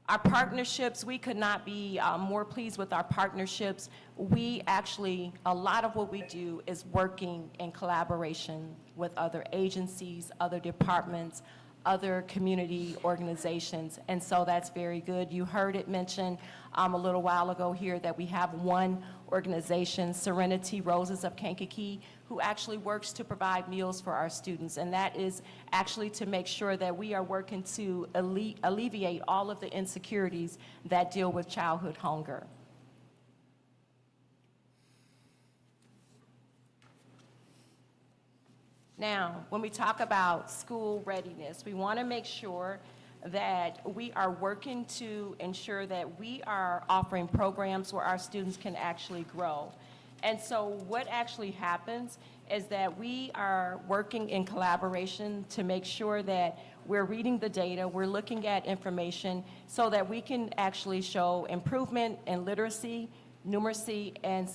Our partnerships, we could not be more pleased with our partnerships. A lot of what we do is working in collaboration with other agencies, other departments, other community organizations, and so that's very good. You heard it mentioned a little while ago here that we have one organization, Serenity Roses of Kankakee, who actually works to provide meals for our students, and that is actually to make sure that we are working to alleviate all of the insecurities that deal with childhood hunger. Now, when we talk about school readiness, we want to make sure that we are working to ensure that we are offering programs where our students can actually grow. And so what actually happens is that we are working in collaboration to make sure that we're reading the data, we're looking at information so that we can actually show improvement in literacy, numeracy, and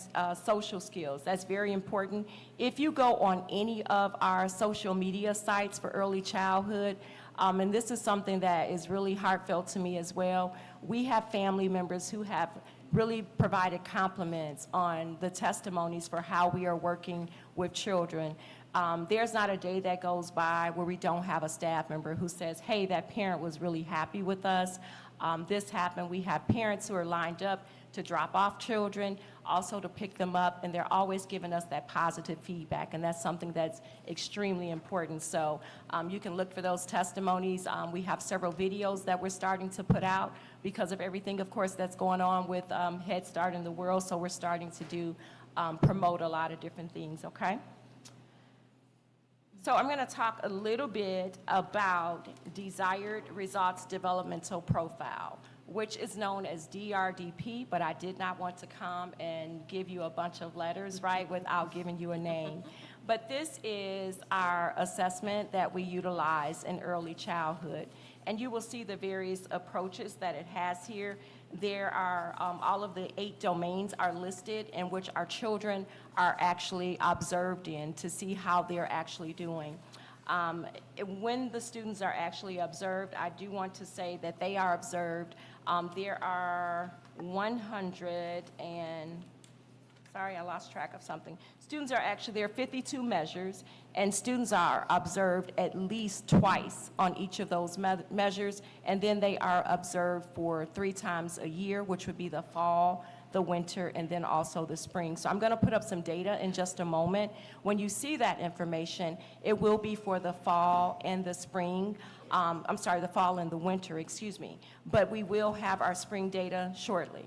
social skills. That's very important. If you go on any of our social media sites for early childhood, and this is something that is really heartfelt to me as well, we have family members who have really provided compliments on the testimonies for how we are working with children. There's not a day that goes by where we don't have a staff member who says, hey, that parent was really happy with us. This happened. We have parents who are lined up to drop off children, also to pick them up, and they're always giving us that positive feedback, and that's something that's extremely important. So you can look for those testimonies. We have several videos that we're starting to put out because of everything, of course, that's going on with Head Start in the world, so we're starting to do promote a lot of different things, okay? So I'm going to talk a little bit about Desired Results Developmental Profile, which is known as DRDP, but I did not want to come and give you a bunch of letters, right, without giving you a name. But this is our assessment that we utilize in early childhood. And you will see the various approaches that it has here. There are, all of the 8 domains are listed in which our children are actually observed in to see how they're actually doing. When the students are actually observed, I do want to say that they are observed. There are 100 and, sorry, I lost track of something. Students are actually, there are 52 measures, and students are observed at least twice on each of those measures, and then they are observed for 3 times a year, which would be the fall, the winter, and then also the spring. So I'm going to put up some data in just a moment. When you see that information, it will be for the fall and the spring. I'm sorry, the fall and the winter, excuse me. But we will have our spring data shortly.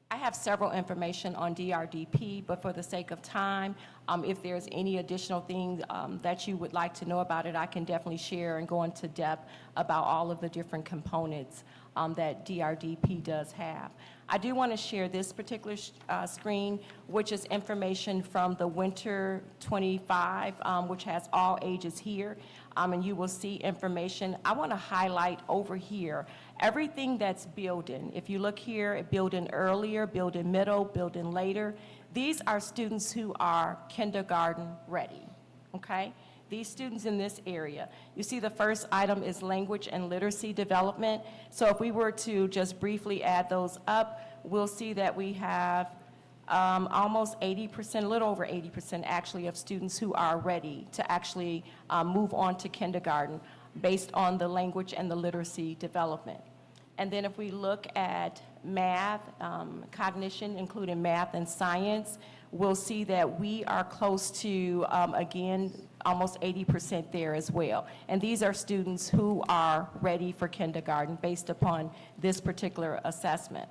I have several information on DRDP, but for the sake of time, if there's any additional things that you would like to know about it, I can definitely share and go into depth about all of the different components that DRDP does have. I do want to share this particular screen, which is information from the Winter 25, which has all ages here, and you will see information. I want to highlight over here everything that's building. If you look here, building earlier, building middle, building later, these are students who are kindergarten ready, okay? These students in this area. You see the first item is language and literacy development. So if we were to just briefly add those up, we'll see that we have almost 80%, a little over 80% actually of students who are ready to actually move on to kindergarten based on the language and the literacy development. And then if we look at math, cognition, including math and science, we'll see that we are close to, again, almost 80% there as well. And these are students who are ready for kindergarten based upon this particular assessment.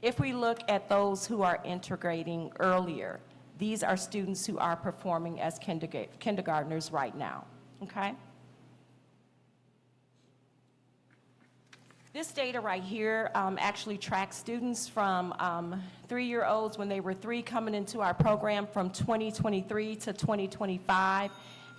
If we look at those who are integrating earlier, these are students who are performing as kindergartners right now, okay? This data right here actually tracks students from 3-year-olds when they were 3 coming into our program from 2023 to 2025.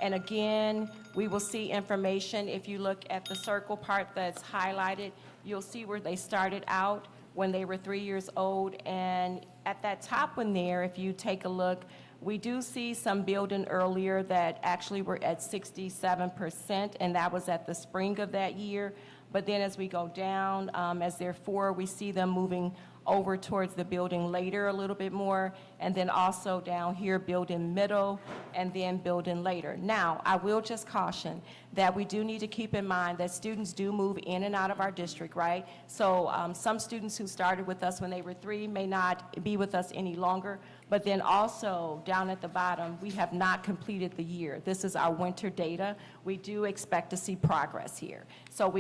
And again, we will see information. If you look at the circle part that's highlighted, you'll see where they started out when they were 3 years old. And at that top one there, if you take a look, we do see some building earlier that actually were at 67%, and that was at the spring of that year. But then as we go down, as they're 4, we see them moving over towards the building later a little bit more, and then also down here building middle and then building later. Now, I will just caution that we do need to keep in mind that students do move in and out of our district, right? So some students who started with us when they were 3 may not be with us any longer, but then also down at the bottom, we have not completed the year. This is our winter data. We do expect to see progress here. So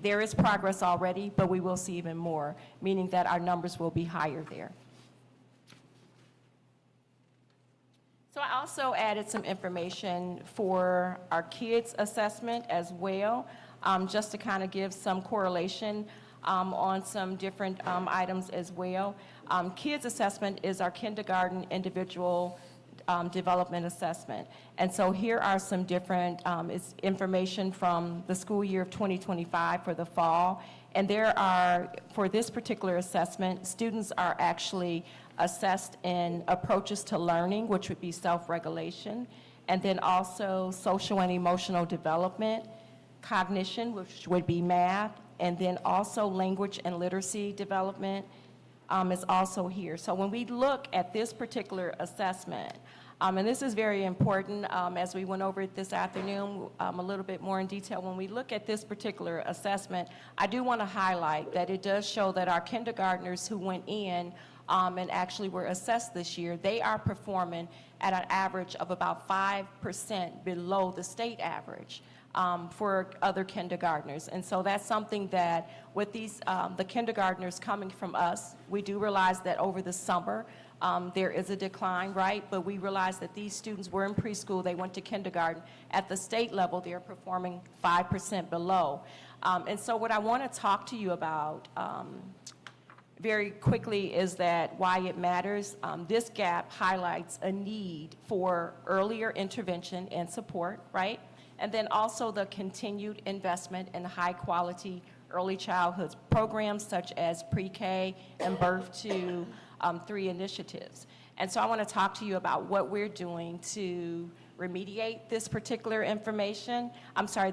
there is progress already, but we will see even more, meaning that our numbers will be higher there. also added some information for our kids assessment as well, just to kind of give some correlation on some different items as well. Kids assessment is our kindergarten individual development assessment. And so here are some different it's information from the school year of 2025 for the fall. And there are, for this particular assessment, students are actually assessed in approaches to learning, which would be self-regulation, and then also social and emotional development, cognition, which would be math, and then also language and literacy development is also here. So when we look at this particular assessment, and this is very important as we went over it this afternoon a little bit more in detail. When we look at this particular assessment, I do want to highlight that it does show that our kindergartners who went in and actually were assessed this year, they are performing at an average of about 5% below the state average for other kindergartners. And so that's something that with these, the kindergartners coming from us, we do realize that over the summer, there is a decline, right? But we realize that these students were in preschool, they went to kindergarten. At the state level, they're performing 5% below. And so what I want to talk to you about very quickly is that why it matters. This gap highlights a need for earlier intervention and support, right? And then also the continued investment in high-quality early childhood programs such as pre-K and birth to 3 initiatives. And so I want to talk to you about what we're doing to remediate this particular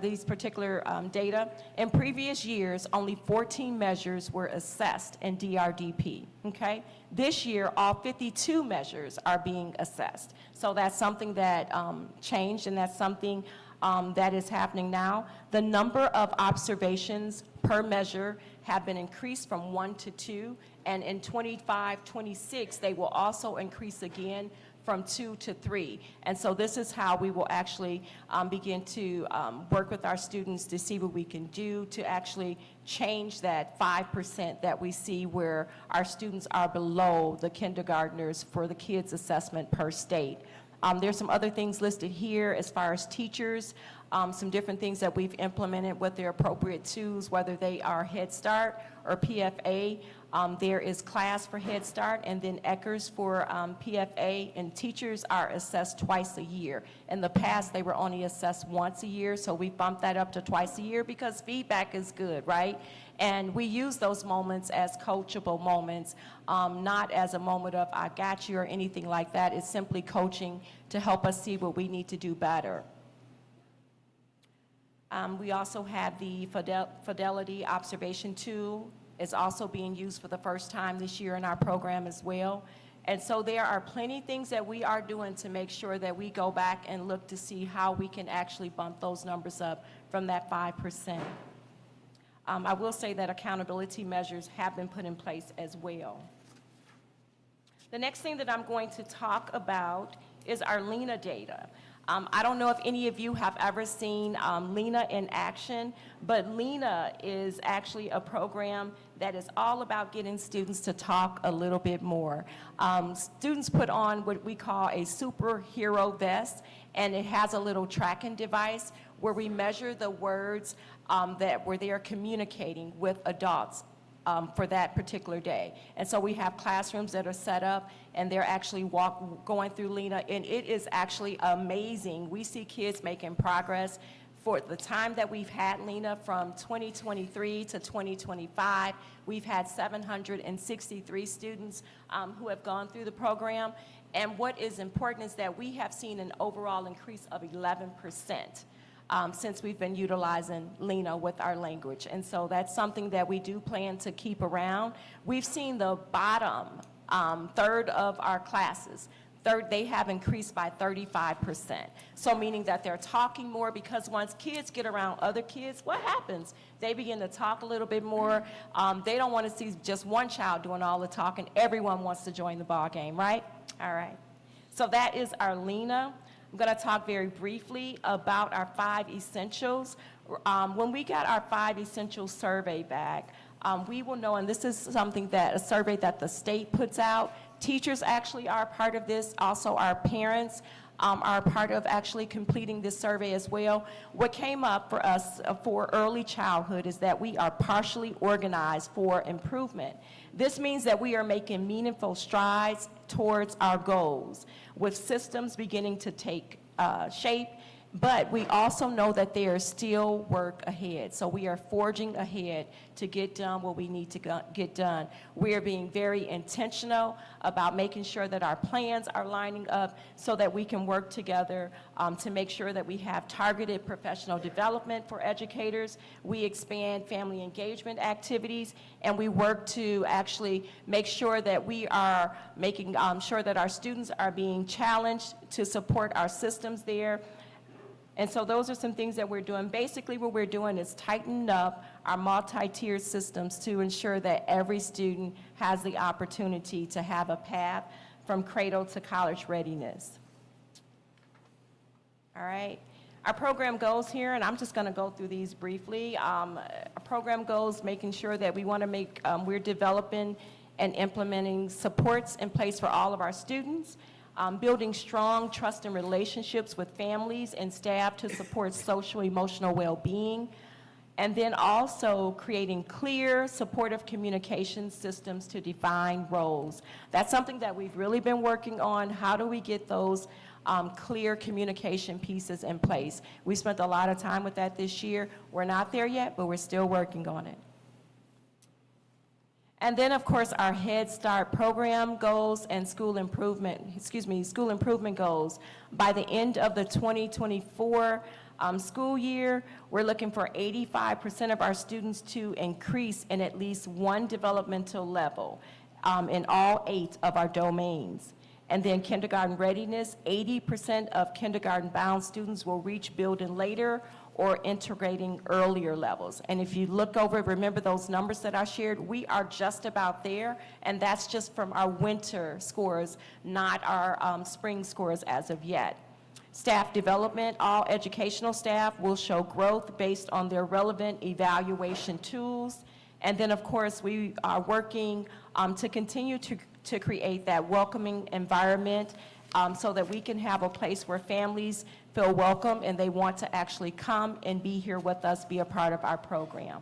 these particular data. In previous years, only 14 measures were assessed in DRDP, okay? This year, all 52 measures are being assessed. So that's something that changed, and that's something that is happening now. The number of observations per measure have been increased from 1 to 2, and in 25-26, they will also increase again from 2 to 3. And so this is how we will actually begin to work with our students to see what we can do to actually change that 5% that we see where our students are below the kindergartners for the kids assessment per state. There's some other things listed here as far as teachers, some different things that we've implemented with their appropriate tools, whether they are Head Start or PFA. There is class for Head Start and then ECHRS for PFA, and teachers are assessed twice a year. In the past, they were only assessed once a year, so we bumped that up to twice a year because feedback is good, right? And we use those moments as coachable moments, not as a moment of I got you or anything like that. It's simply coaching to help us see what we need to do better. We also have the Fidelity Observation Tool. Is also being used for the first time this year in our program as well. And so there are plenty of things that we are doing to make sure that we go back and look to see how we can actually bump those numbers up from that 5%. I will say that accountability measures have been put in place as well. The next thing that I'm going to talk about is our LENA data. I don't know if any of you have ever seen LENA in action, but LENA is actually a program that is all about getting students to talk a little bit more. Students put on what we call a superhero vest, and it has a little tracking device where we measure the words where they are communicating with adults for that particular day. And so we have classrooms that are set up, and they're actually going through LENA, and it is actually amazing. We see kids making progress. For the time that we've had LENA from 2023 to 2025, we've had 763 students who have gone through the program. And what is important is that we have seen an overall increase of 11%. Since we've been utilizing LENA with our language. And so that's something that we do plan to keep around. We've seen the bottom third of our classes, they have increased by 35%. So meaning that they're talking more, because once kids get around other kids, what happens? They begin to talk a little bit more. They don't want to see just one child doing all the talking. Everyone wants to join the ball game, right? All right. So that is our LENA. I'm going to talk very briefly about our 5 essentials. When we got our 5 essentials survey back, we will know, and this is a survey that the state puts out. Teachers actually are part of this, also our parents. are part of actually completing this survey as well. What came up for us for early childhood is that we are partially organized for improvement. This means that we are making meaningful strides towards our goals, with systems beginning to take shape. But we also know that there is still work ahead. So we are forging ahead to get done what we need to get done. We are being very intentional about making sure that our plans are lining up so that we can work together to make sure that we have targeted professional development for educators. We expand family engagement activities, and we work to actually make sure that we are making sure that our students are being challenged to support our systems there. And so those are some things that we're doing. Basically, what we're doing is tightening up our multi-tiered systems to ensure that every student has the opportunity to have a path from cradle to college readiness. All right. Our program goals here, and I'm just going to go through these briefly. Our program goals, making sure that we want to make, we're developing and implementing supports in place for all of our students. Building strong trust and relationships with families and staff to support social emotional well-being, and then also creating clear supportive communication systems to define roles. That's something that we've really been working on. How do we get those clear communication pieces in place? We spent a lot of time with that this year. We're not there yet, but we're still working on it. And then, of course, our Head Start program goals and school improvement goals. By the end of the 2024 school year, we're looking for 85% of our students to increase in at least one developmental level in all 8 of our domains. And then kindergarten readiness, 80% of kindergarten-bound students will reach building later or integrating earlier levels. And if you look over, remember those numbers that I shared, we are just about there, and that's just from our winter scores, not our spring scores as of yet. Staff development, all educational staff will show growth based on their relevant evaluation tools. And then, of course, we are working to continue to create that welcoming environment so that we can have a place where families feel welcome and they want to actually come and be here with us, be a part of our program.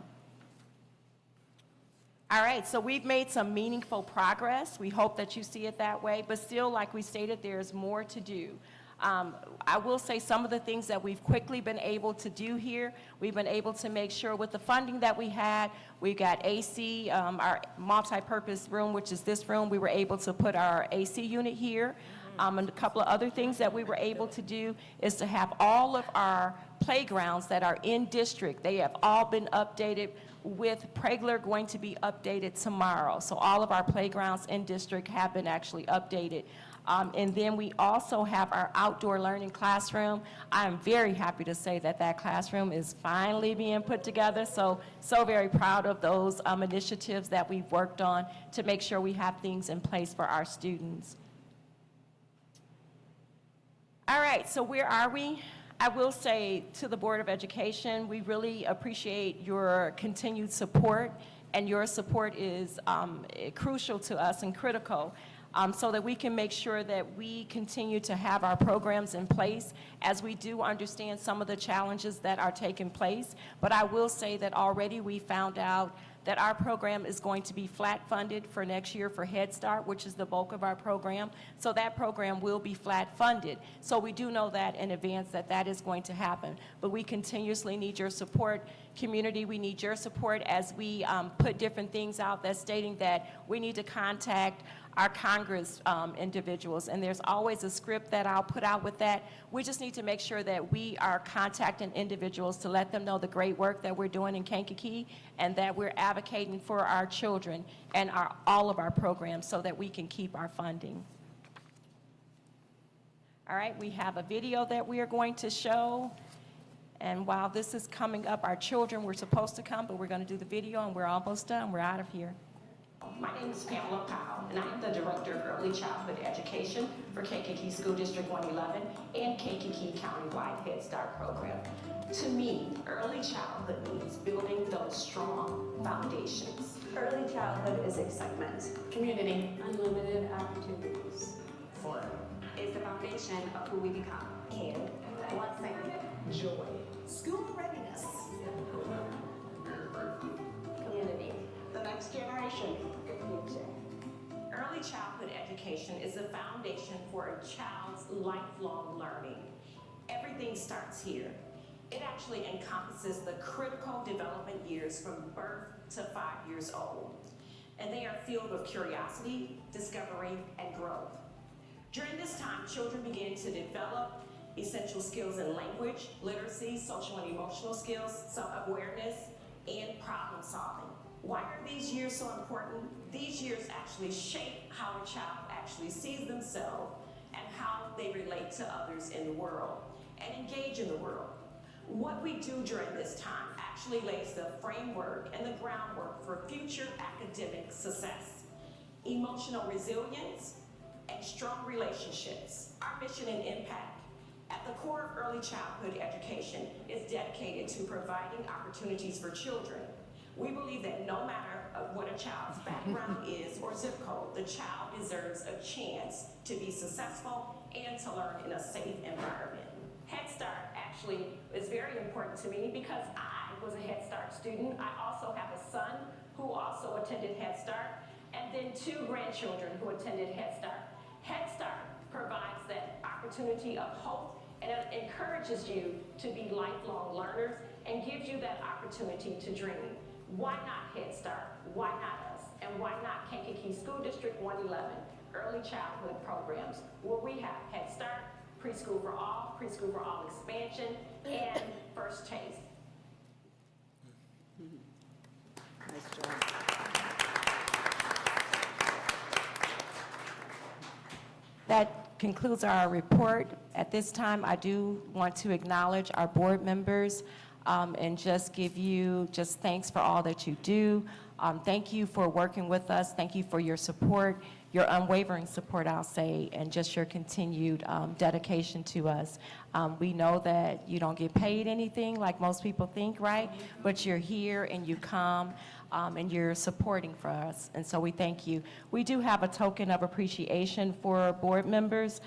All right, so we've made some meaningful progress. We hope that you see it that way, but still, like we stated, there's more to do. I will say some of the things that we've quickly been able to do here, we've been able to make sure with the funding that we had, we got AC, our multi-purpose room, which is this room, we were able to put our AC unit here. And a couple of other things that we were able to do is to have all of our playgrounds that are in district, they have all been updated, with Pregler going to be updated tomorrow. So all of our playgrounds in district have been actually updated. And then we also have our outdoor learning classroom. I'm very happy to say that that classroom is finally being put together. So very proud of those initiatives that we've worked on to make sure we have things in place for our students. All right, so where are we? I will say to the Board of Education, we really appreciate your continued support, and your support is crucial to us and critical. So that we can make sure that we continue to have our programs in place as we do understand some of the challenges that are taking place. But I will say that already we found out that our program is going to be flat funded for next year for Head Start, which is the bulk of our program. So that program will be flat funded. So we do know that in advance that that is going to happen. But we continuously need your support. Community, we need your support as we put different things out that's stating that we need to contact our Congress individuals, and there's always a script that I'll put out with that. We just need to make sure that we are contacting individuals to let them know the great work that we're doing in Kankakee and that we're advocating for our children and all of our programs so that we can keep our funding. All right, we have a video that we are going to show. And while this is coming up, our children were supposed to come, but we're going to do the video and we're almost done. We're out of here. My name is Pamela Powell, and I am the Director of Early Childhood Education for Kankakee School District 111 and Kankakee Countywide Head Start Program. To me, early childhood means building those strong foundations. Early childhood is excitement, Community. Unlimited opportunities. Fun. is the foundation of who we become. Care, blessing, joy, school readiness, community, the next generation, the future. Early childhood education is the foundation for a child's lifelong learning. Everything starts here. It actually encompasses the critical development years from birth to 5 years old. And they are filled with curiosity, discovery, and growth. During this time, children begin to develop essential skills in language, literacy, social and emotional skills, self-awareness, and problem solving. Why are these years so important? These years actually shape how a child actually sees themselves and how they relate to others in the world and engage in the world. What we do during this time actually lays the framework and the groundwork for future academic success, emotional resilience, and strong relationships. Our mission and impact at the core of early childhood education is dedicated to providing opportunities for children. We believe that no matter what a child's background is or zip code, the child deserves a chance to be successful and to learn in a safe environment. Head Start actually is very important to me because I was a Head Start student. I also have a son who also attended Head Start, and then 2 grandchildren who attended Head Start. Head Start provides that opportunity of hope, and it encourages you to be lifelong learners and gives you that opportunity to dream. Why not Head Start? Why not us? And why not Kankakee School District 111 early childhood programs, where we have Head Start, Preschool for All expansion, and First Taste. Nice job. That concludes our report. At this time, I do want to acknowledge our board members and just give you just thanks for all that you do. Thank you for working with us. Thank you for your support, your unwavering support, I'll say, and just your continued dedication to us. We know that you don't get paid anything like most people think, right? But you're here and you come and you're supporting for us, and so we thank you. We do have a token of appreciation for board members.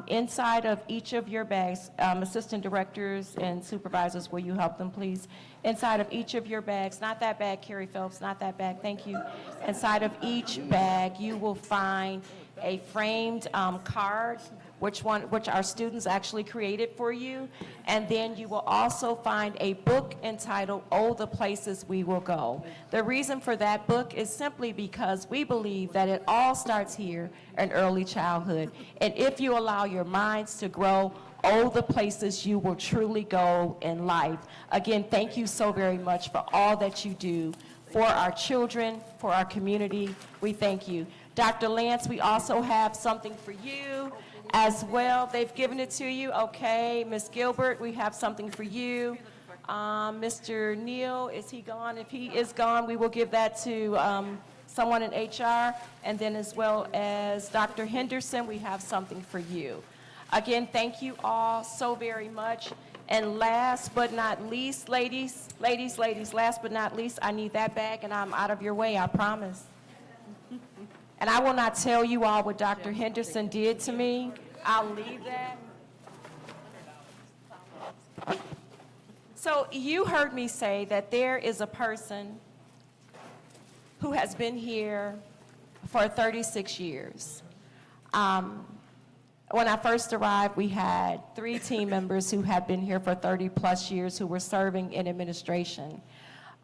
Inside of each of your bags, assistant directors and supervisors, will you help them, please? Inside of each of your bags, not that bag, Carrie Phelps, not that bag, thank you. Inside of each bag, you will find a framed card, which our students actually created for you. And then you will also find a book entitled, Oh, the Places We Will Go. The reason for that book is simply because we believe that it all starts here in early childhood. And if you allow your minds to grow, oh, the places you will truly go in life. Again, thank you so very much for all that you do for our children, for our community. We thank you. Dr. Lance, we also have something for you as well. They've given it to you. Okay. Ms. Gilbert, we have something for you. Mr. Neal, is he gone? If he is gone, we will give that to someone in HR. And then as well as Dr. Henderson, we have something for you. Again, thank you all so very much. And last but not least, ladies, last but not least, I need that bag and I'm out of your way, I promise. And I will not tell you all what Dr. Henderson did to me. I'll leave that. So you heard me say that there is a person who has been here for 36 years. When I first arrived, we had 3 team members who had been here for 30 plus years who were serving in administration.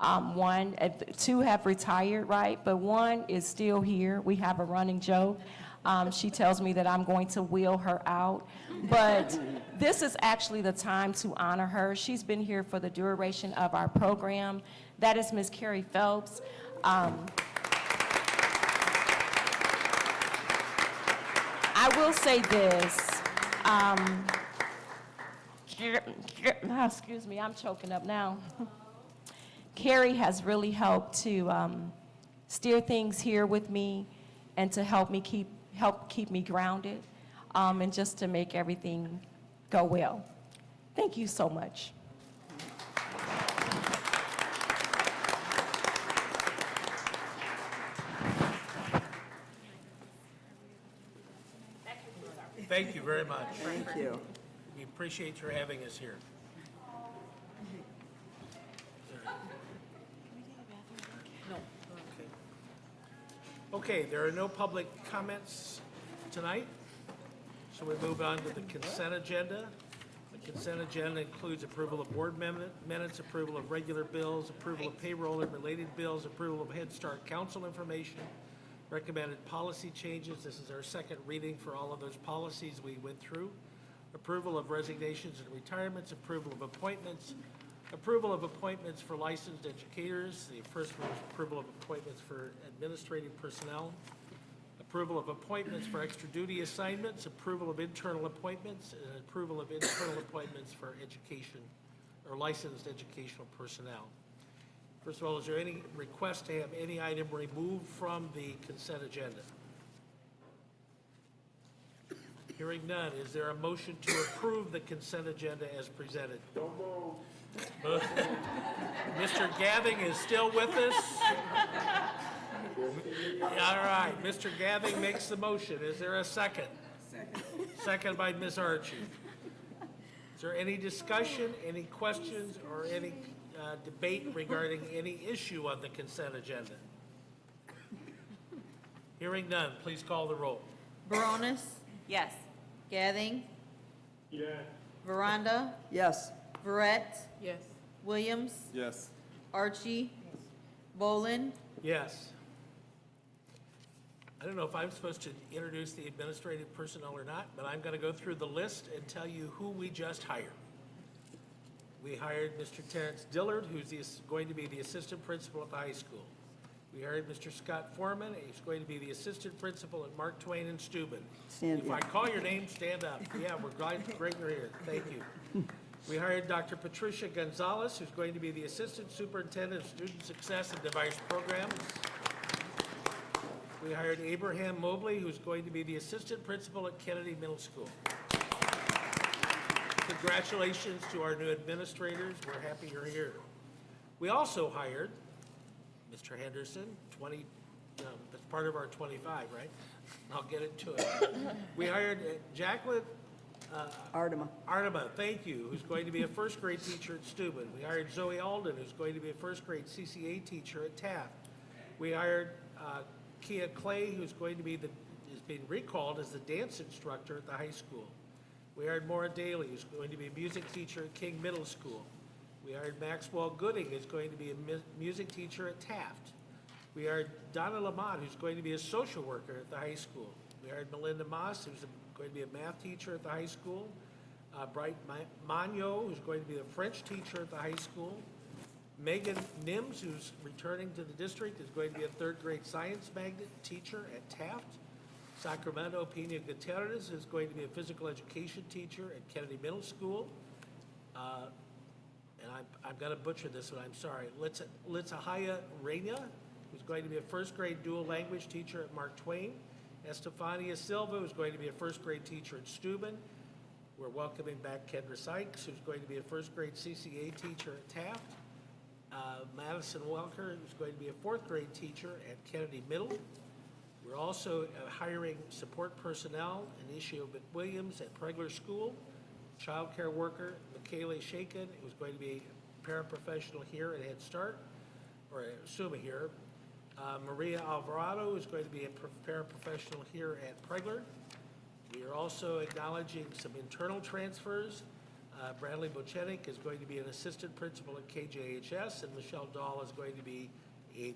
2 have retired, right? But 1 is still here. We have a running joke. She tells me that I'm going to wheel her out. But this is actually the time to honor her. She's been here for the duration of our program. That is Ms. Carrie Phelps. I will say this. Excuse me, I'm choking up now. Carrie has really helped to steer things here with me and to help keep me grounded and just to make everything go well. Thank you so much. Thank you very much. Thank you. We appreciate your having us here. Okay, there are no public comments tonight, so we move on to the consent agenda. The consent agenda includes approval of board minutes, approval of regular bills, approval of payroll and related bills, approval of Head Start Council information, recommended policy changes. This is our second reading for all of those policies we went through. Approval of resignations and retirements, approval of appointments for licensed educators. The first one is approval of appointments for administrative personnel, approval of appointments for extra duty assignments, approval of internal appointments, and approval of internal appointments for education or licensed educational personnel. First of all, is there any request to have any item removed from the consent agenda? Hearing none, is there a motion to approve the consent agenda as presented? Mr. Gathing is still with us? All right, Mr. Gathing makes the motion. Is there a second? Second by Ms. Archie. Is there any discussion, any questions, or any debate regarding any issue on the consent agenda? Hearing none, please call the roll. Baronis, Yes. Gathing. Yes. Veranda, Yes. Verret, Yes. Williams, Yes. Archie, Bolin, Yes. I don't know if I'm supposed to introduce the administrative personnel or not, but I'm going to go through the list and tell you who we just hired. We hired Mr. Terrence Dillard, who's going to be the assistant principal at the high school. We hired Mr. Scott Foreman, he's going to be the assistant principal at Mark Twain and Steuben. Stand If I up. call your name, stand up. Yeah, we're great you're here. Thank you. We hired Dr. Patricia Gonzalez, who's going to be the assistant superintendent of student success and device programs. We hired Abraham Mobley, who's going to be the assistant principal at Kennedy Middle School. Congratulations to our new administrators. We're happy you're here. We also hired Mr. Henderson, that's part of our 25, right? I'll get into it. We hired Jacqueline Artema, thank you, who's going to be a first grade teacher at Steuben. We hired Zoe Alden, who's going to be a first grade CCA teacher at Taft. We hired Kia Clay, who's going to be is being recalled as the dance instructor at the high school. We hired Maura Daly, who's going to be a music teacher at King Middle School. We hired Maxwell Gooding, who's going to be a music teacher at Taft. We hired Donna Lamont, who's going to be a social worker at the high school. We hired Melinda Moss, who's going to be a math teacher at the high school. Bright Magno, who's going to be a French teacher at the high school. Megan Nims, who's returning to the district, is going to be a third grade science magnet teacher at Taft. Sacramento Pena Gutierrez is going to be a physical education teacher at Kennedy Middle School. And I'm going to butcher this one, I'm sorry. Litzahaya Reina, who's going to be a first grade dual language teacher at Mark Twain. Estefania Silva, who's going to be a first grade teacher at Steuben. We're welcoming back Kendra Sykes, who's going to be a first grade CCA teacher at Taft. Madison Welker, who's going to be a fourth grade teacher at Kennedy Middle. We're also hiring support personnel, Anicia McWilliams at Pregler School, child care worker Michaela Shaken, who's going to be a paraprofessional here at Head Start, or Suma here. Maria Alvarado is going to be a paraprofessional here at Pregler. We are also acknowledging some internal transfers. Bradley Bochenik is going to be an assistant principal at KJHS, and Michelle Dahl is going to be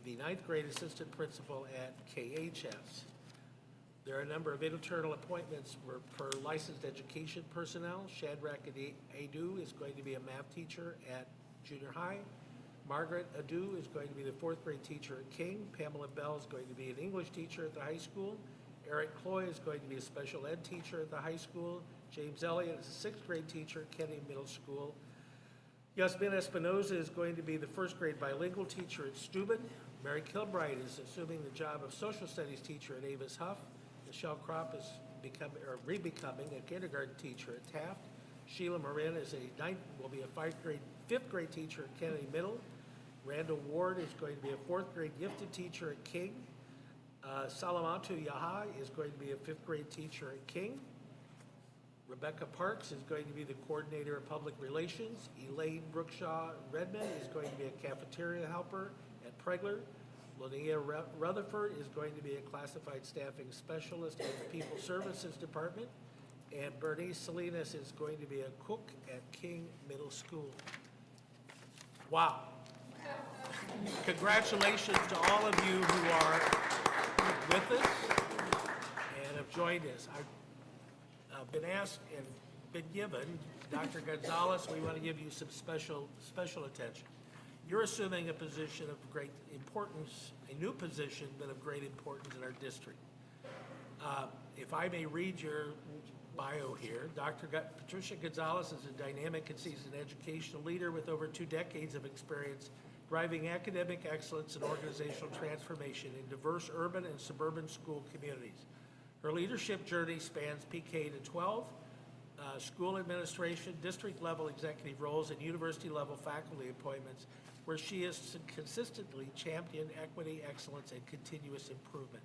the ninth grade assistant principal at KHS. There are a number of internal appointments for licensed education personnel. Shadrach Adu is going to be a math teacher at junior high. Margaret Adu is going to be the fourth grade teacher at King. Pamela Bell is going to be an English teacher at the high school. Eric Cloy is going to be a special ed teacher at the high school. James Elliott is a sixth grade teacher at Kennedy Middle School. Yasmin Espinoza is going to be the first grade bilingual teacher at Steuben. Mary Kilbright is assuming the job of social studies teacher at Avis Huff. Michelle Kropp is re-becoming a kindergarten teacher at Taft. Sheila Marin will be a fifth grade teacher at Kennedy Middle. Randall Ward is going to be a fourth grade gifted teacher at King. Salamatu Yaha is going to be a fifth grade teacher at King. Rebecca Parks is going to be the coordinator of public relations. Elaine Brookshaw Redmond is going to be a cafeteria helper at Pregler. Linnea Rutherford is going to be a classified staffing specialist in the People Services Department. And Bernice Salinas is going to be a cook at King Middle School. Wow. Congratulations to all of you who are with us and have joined us. I've been asked and been given, Dr. Gonzalez, we want to give you some special attention. You're assuming a position of great importance, a new position, but of great importance in our district. If I may read your bio here, Patricia Gonzalez is a dynamic and seasoned educational leader with over 2 decades of experience driving academic excellence and organizational transformation in diverse urban and suburban school communities. Her leadership journey spans PK to 12, school administration, district-level executive roles, and university-level faculty appointments, where she has consistently championed equity, excellence, and continuous improvement.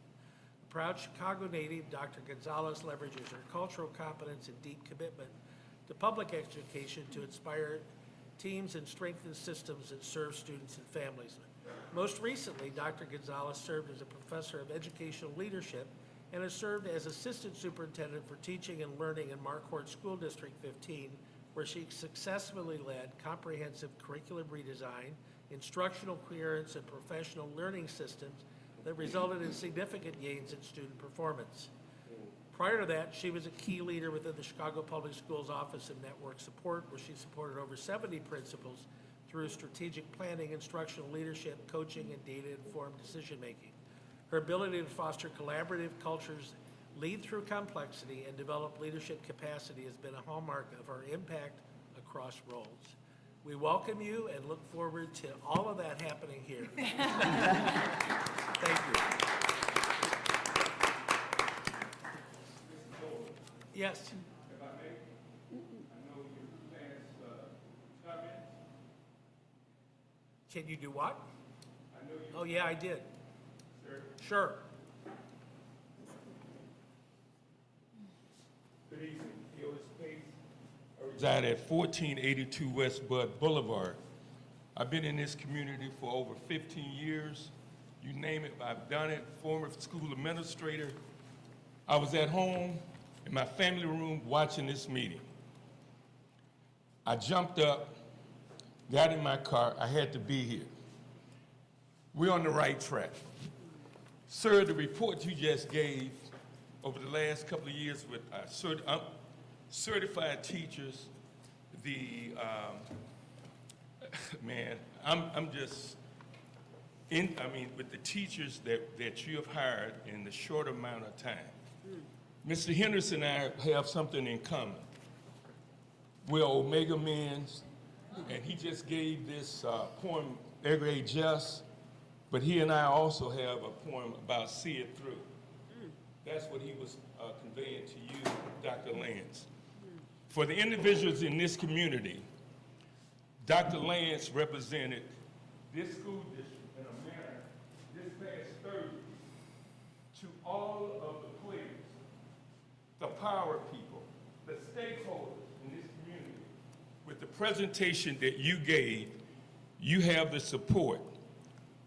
A proud Chicago native, Dr. Gonzalez leverages her cultural competence and deep commitment to public education to inspire teams and strengthen systems that serve students and families. Most recently, Dr. Gonzalez served as a professor of educational leadership and has served as assistant superintendent for teaching and learning in Marquardt School District 15, where she successfully led comprehensive curriculum redesign, instructional coherence, and professional learning systems that resulted in significant gains in student performance. Prior to that, she was a key leader within the Chicago Public Schools Office of Network Support, where she supported over 70 principals through strategic planning, instructional leadership, coaching, and data-informed decision-making. Her ability to foster collaborative cultures, lead through complexity, and develop leadership capacity has been a hallmark of her impact across roles. We welcome you and look forward to all of that happening here. Thank you. Yes. If I may, I know your plans, comments. Can you do what? I know you. Oh, yeah, I did. Sir. Sure. Good evening. Otis Pace. I reside at 1482 West Bud Boulevard. I've been in this community for over 15 years. You name it, I've done it. Former school administrator. I was at home in my family room watching this meeting. I jumped up, got in my car. I had to be here. We're on the right track. Sir, the report you just gave over the last couple of years with certified teachers, man, I'm just with the teachers that you have hired in the short amount of time. Mr. Henderson and I have something in common. We're Omega Men's, and he just gave this poem, Egre Just, but he and I also have a poem about See It Through. That's what he was conveying to you, Dr. Lance. For the individuals in this community, Dr. Lance represented this school district in a manner this past Thursday to all of the players, the power people, the stakeholders in this community. With the presentation that you gave, you have the support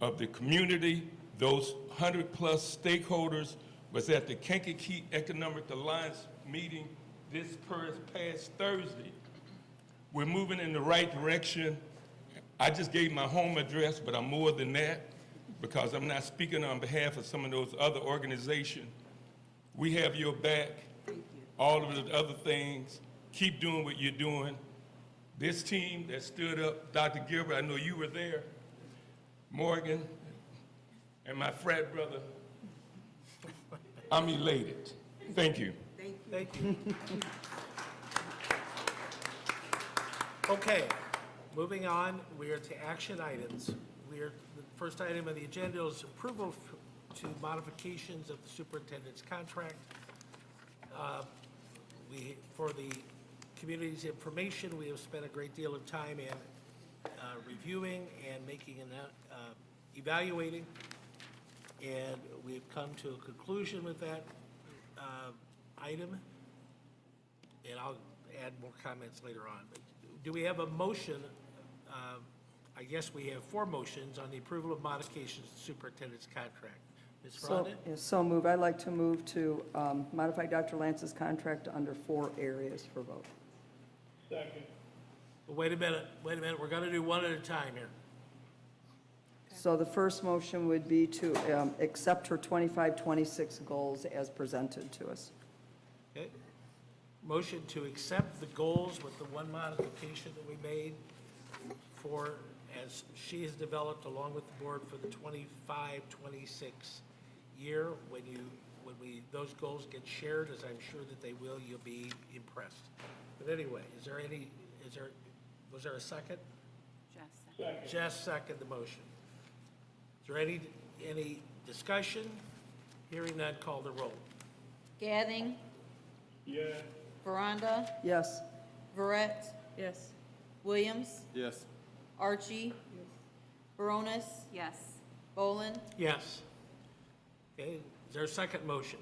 of the community. Those 100+ stakeholders was at the Kankakee Economic Alliance meeting this past Thursday. We're moving in the right direction. I just gave my home address, but I'm more than that because I'm not speaking on behalf of some of those other organizations. We have your back. All of the other things, keep doing what you're doing. This team that stood up, Dr. Gilbert, I know you were there, Morgan, and my frat brother, I'm elated. Thank you. Thank you. Okay, moving on, we are to action items. The first item on the agenda is approval to modifications of the superintendent's contract. For the community's information, we have spent a great deal of time in reviewing and making and evaluating, and we've come to a conclusion with that item. and I'll add more comments later on. But do we have a motion? I guess we have 4 motions on the approval of modifications to superintendent's contract. Ms. Rhonda? So move. I'd like to move to modify Dr. Lance's contract under 4 areas for vote. Well, wait a minute, we're going to do one at a time here. So the first motion would be to accept her 25-26 goals as presented to us. Okay? Motion to accept the goals with the one modification that we made for, as she has developed along with the board for the 25-26 year. When those goals get shared, as I'm sure that they will, you'll be impressed. But anyway, was there a second? Jess seconded the motion. Is there any discussion? Hearing none, call the roll. Gathing. Yes. Veranda. Yes. Verret. Yes. Williams. Yes. Archie. Baronis. Yes. Bolin. Yes. Okay, is there a second motion?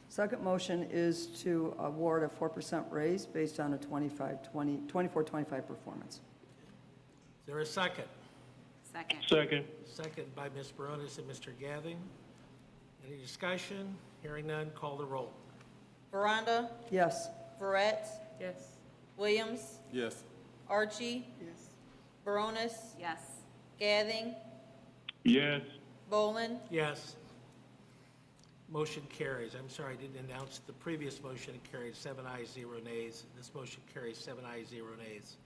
Second motion is to award a 4% raise based on a 24-25 performance. Is there a second? Second. Second by Ms. Baronis and Mr. Gathing. Any discussion? Hearing none, call the roll. Veranda. Yes. Verret. Yes. Williams. Yes. Archie. Yes. Baronis. Yes. Gathing. Yes. Bolin. Yes. Motion carries. I'm sorry, I didn't announce the previous motion. It carried 7 ayes, 0 nays. This motion carries 7 ayes, 0 nays. Is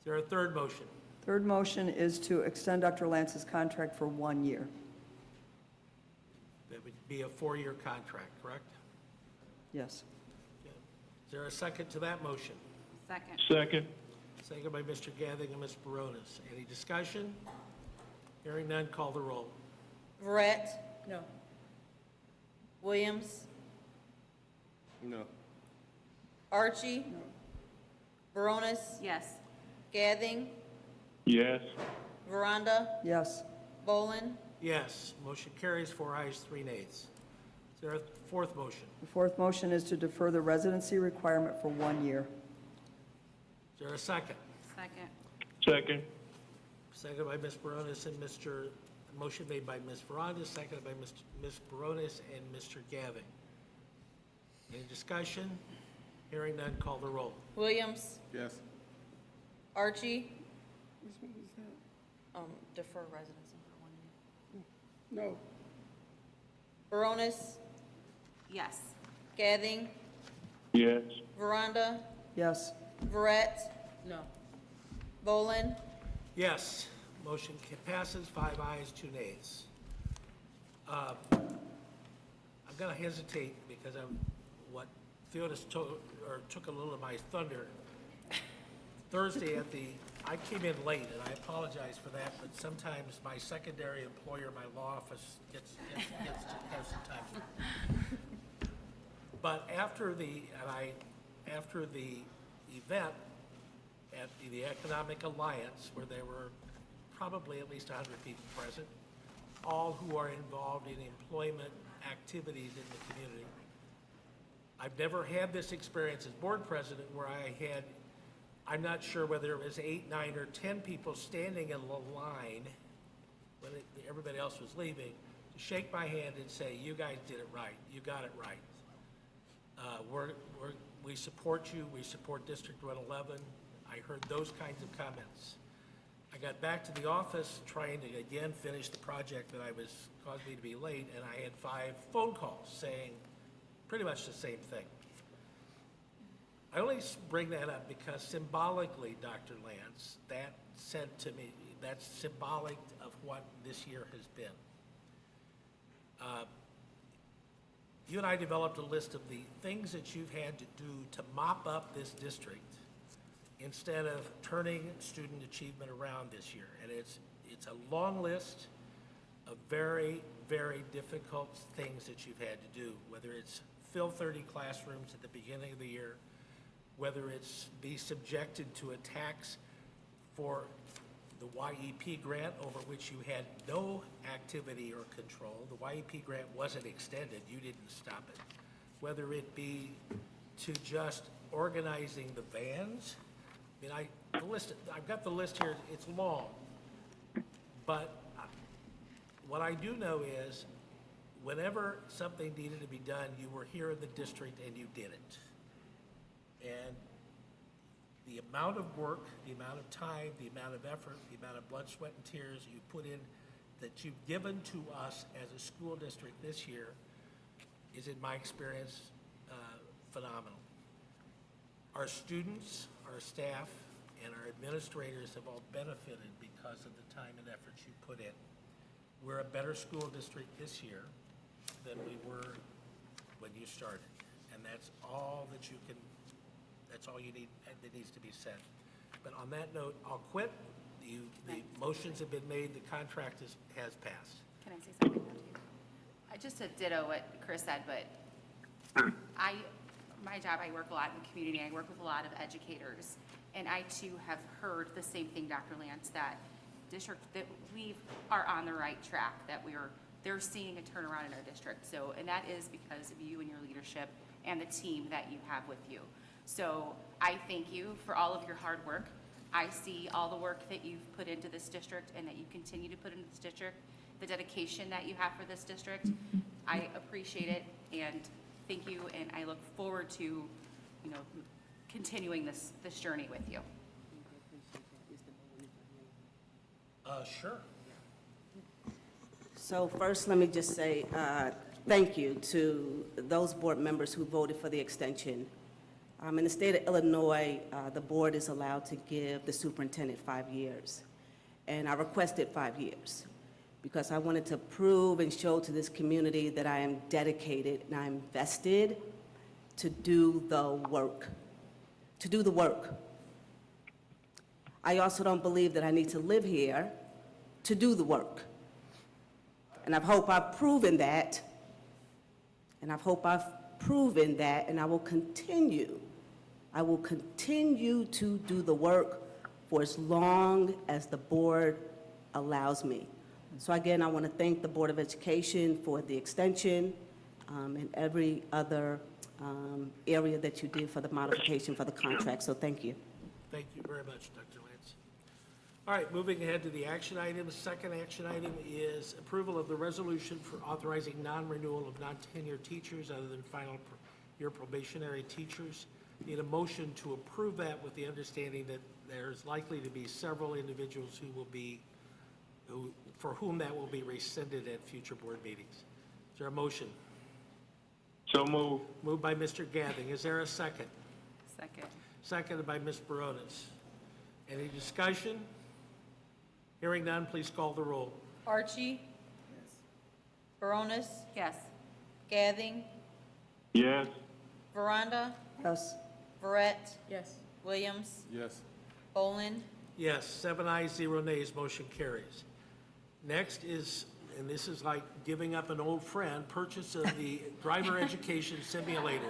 there a third motion? Third motion is to extend Dr. Lance's contract for 1 year. That would be a 4-year contract, correct? Yes. Okay. Is there a second to that motion? Second. Second by Mr. Gathing and Ms. Baronis. Any discussion? Hearing none, call the roll. Verret. No. Williams. No. Archie. Baronis. Yes. Gathing. Yes. Veranda. Yes. Bolin. Yes. Motion carries 4 ayes, 3 nays. Is there a fourth motion? The fourth motion is to defer the residency requirement for 1 year. Is there a second? Second. Second by Ms. Baronis and motion made by Ms. Veranda, seconded by Ms. Baronis and Mr. Gathing. Any discussion? Hearing none, call the roll. Williams. Yes. Archie. Which one was that? Defer residency for 1 year. No. Baronis. Yes. Gathing. Yes. Veranda. Yes. Verret. No. Bolin. Yes, motion passes, 5 ayes, 2 nays. I'm going to hesitate because what Theodis took a little of my thunder. Thursday I came in late, and I apologize for that, but sometimes my secondary employer, my law office, has some time. But after the event at the Economic Alliance, where there were probably at least 100 people present, all who are involved in employment activities in the community. I've never had this experience as board president where I'm not sure whether it was 8, 9, or 10 people standing in a line when everybody else was leaving, to shake my hand and say, "You guys did it right. You got it right. We support you. We support District 111. I heard those kinds of comments. I got back to the office trying to, again, finish the project that caused me to be late, and I had 5 phone calls saying pretty much the same thing. I only bring that up because symbolically, Dr. Lance, that said to me, that's symbolic of what this year has been. You and I developed a list of the things that you've had to do to mop up this district instead of turning student achievement around this year. And it's a long list of very, very difficult things that you've had to do, whether it's fill 30 classrooms at the beginning of the year, whether it's be subjected to a tax for the YEP grant over which you had no activity or control. The YEP grant wasn't extended, you didn't stop it. Whether it be to just organizing the vans. I mean, I've got the list here, it's long. But what I do know is, whenever something needed to be done, you were here in the district and you did it. And the amount of work, the amount of time, the amount of effort, the amount of blood, sweat, and tears you put in, that you've given to us as a school district this year is, in my experience, phenomenal. Our students, our staff, and our administrators have all benefited because of the time and effort you put in. We're a better school district this year than we were when you started. And that's all that you can, that's all you need, that needs to be said. But on that note, I'll quit. The motions have been made, the contract has passed. Can I say something now, too? I just said ditto what Chris said, but my job, I work a lot in the community. I work with a lot of educators, and I too have heard the same thing, Dr. Lance, that we are on the right track, that they're seeing a turnaround in our district. So, and that is because of you and your leadership and the team that you have with you. So I thank you for all of your hard work. I see all the work that you've put into this district and that you continue to put into this district, the dedication that you have for this district. I appreciate it, and thank you, and I look forward to, continuing this journey with you. Sure. So first, let me just say thank you to those board members who voted for the extension. In the state of Illinois, the board is allowed to give the superintendent 5 years, and I requested 5 years because I wanted to prove and show to this community that I am dedicated and I'm vested to do the work, I also don't believe that I need to live here to do the work. And I hope I've proven that, and I will continue. I will continue to do the work for as long as the board allows me. So again, I want to thank the Board of Education for the extension and every other area that you did for the modification for the contract. So thank you. Thank you very much, Dr. Lance. All right, moving ahead to the action items. Second action item is approval of the resolution for authorizing non-renewal of non-tenured teachers other than final year probationary teachers. Need a motion to approve that with the understanding that there's likely to be several individuals for whom that will be rescinded at future board meetings. Is there a motion? So moved. Moved by Mr. Gathing. Is there a second? Second. Seconded by Ms. Baronis. Any discussion? Hearing none, please call the roll. Archie? Baronis? Yes. Gathing? Yes. Veranda? Yes. Verret? Yes. Williams? Yes. Bolin? Yes, 7 ayes, 0 nays, motion carries. Next is, and this is like giving up an old friend, purchase of the driver education simulators.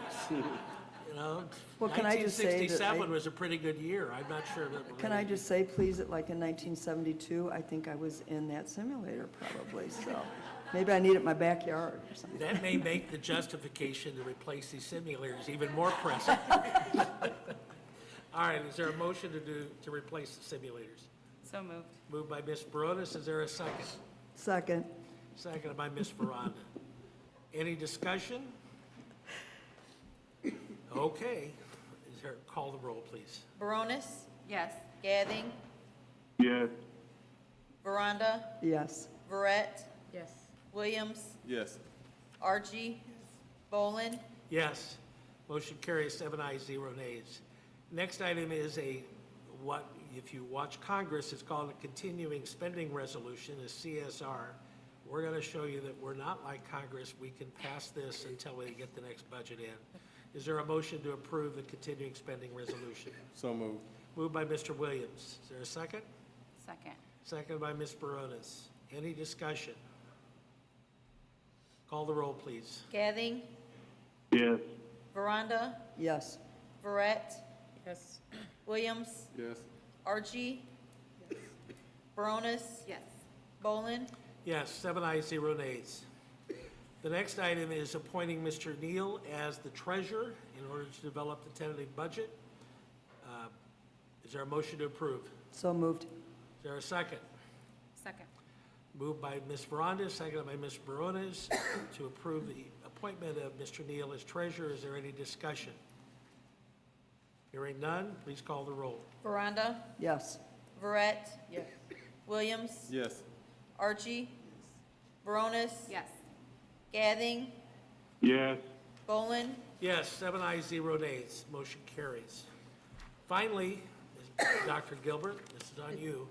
Well, can I just say that 1967 was a pretty good year. I'm not sure that. Can I just say, please, that like in 1972, I think I was in that simulator probably, so maybe I need it in my backyard or something. That may make the justification to replace these simulators even more pressing. All right, is there a motion to replace the simulators? So moved. Moved by Ms. Baronis, is there a second? Second. Seconded by Ms. Veranda. Any discussion? Okay, call the roll, please. Baronis? Yes. Gathing? Yes. Veranda? Yes. Verret? Yes. Williams? Yes. Archie? Bolin? Yes. Motion carries 7 ayes, 0 nays. Next item is what, if you watch Congress, it's called a continuing spending resolution, a CSR. We're going to show you that we're not like Congress. We can pass this until we get the next budget in. Is there a motion to approve the continuing spending resolution? So moved. Moved by Mr. Williams. Is there a second? Second. Second by Ms. Baronis. Any discussion? Call the roll, please. Gathing? Yes. Veranda? Yes. Verret? Yes. Williams? Yes. Archie? Baronis? Yes. Bolin? Yes, 7 ayes, 0 nays. The next item is appointing Mr. Neal as the treasurer in order to develop the tentative budget. Is there a motion to approve? So moved. Is there a second? Second. Moved by Ms. Veranda, seconded by Ms. Barones to approve the appointment of Mr. Neal as treasurer. Is there any discussion? Hearing none, please call the roll. Veranda, Yes. Verret. Williams, Yes. Archie, Barones, Yes. Gathing, Yes. Bolin, Yes, 7 ayes, 0 nays. Motion carries. Finally, Dr. Gilbert, this is on you.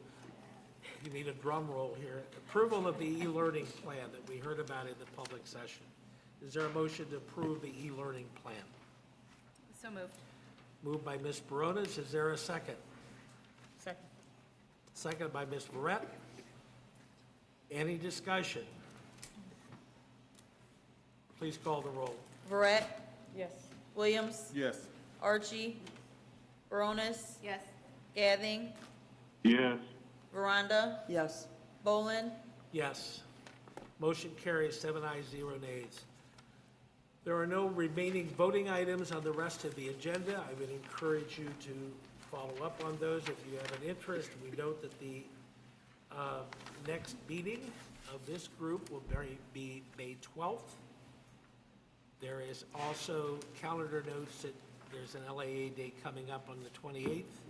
You need a drum roll here. Approval of the e-learning plan that we heard about in the public session. Is there a motion to approve the e-learning plan? So moved. Moved by Ms. Barones. Is there a second? Second. Seconded by Ms. Verret. Any discussion? Please call the roll. Verret, Yes. Williams, Yes. Archie, Barones, Yes. Gathing, Yes. Veranda, Yes. Bolin, Yes. Motion carries, 7 ayes, 0 nays. There are no remaining voting items on the rest of the agenda. I would encourage you to follow up on those if you have an interest. We note that the next meeting of this group will be May 12th. There is also calendar notes that there's an LAA day coming up on the 28th.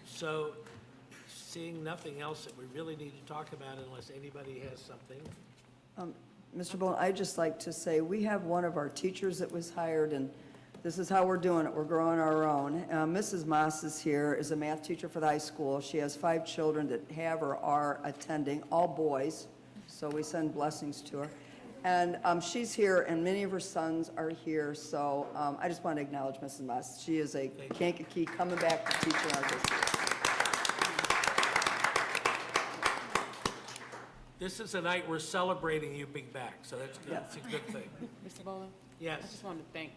So, seeing nothing else that we really need to talk about unless anybody has something. Mr. Bowen, I'd just like to say, we have one of our teachers that was hired, and this is how we're doing it. We're growing our own. Mrs. Moss is here, is a math teacher for the high school. She has 5 children that have or are attending, all boys, so we send blessings to her. And she's here, and many of her sons are here, so I just want to acknowledge Mrs. Moss. She is a Kankakee coming back to teach in our district. This is a night we're celebrating you big back, so that's good. Yeah. It's a good thing. Mr. Bowling? Yes. I just wanted to thank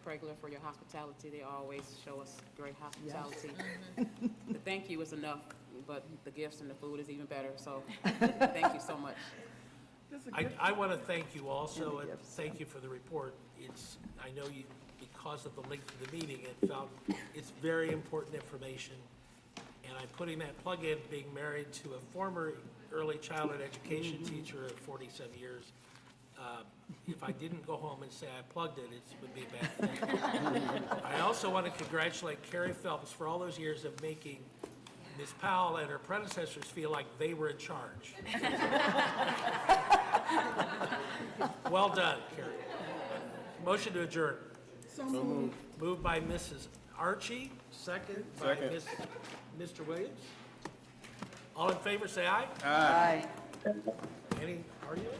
Pregler for your hospitality. They always show us great hospitality. The thank you is enough, but the gifts and the food is even better, so thank you so much. I want to thank you also, and gifts, thank you for the report. I know you, because of the length of the meeting, it's very important information. And I'm putting that plug in, being married to a former early childhood education teacher of 47 years. If I didn't go home and say I plugged it, it would be a bad thing. I also want to congratulate Carrie Phelps for all those years of making Ms. Powell and her predecessors feel like they were in charge. Well done, Carrie. Motion to adjourn. So moved. Moved by Mrs. Archie, second by Mr. Williams. All in favor, say aye. Aye. Any argument?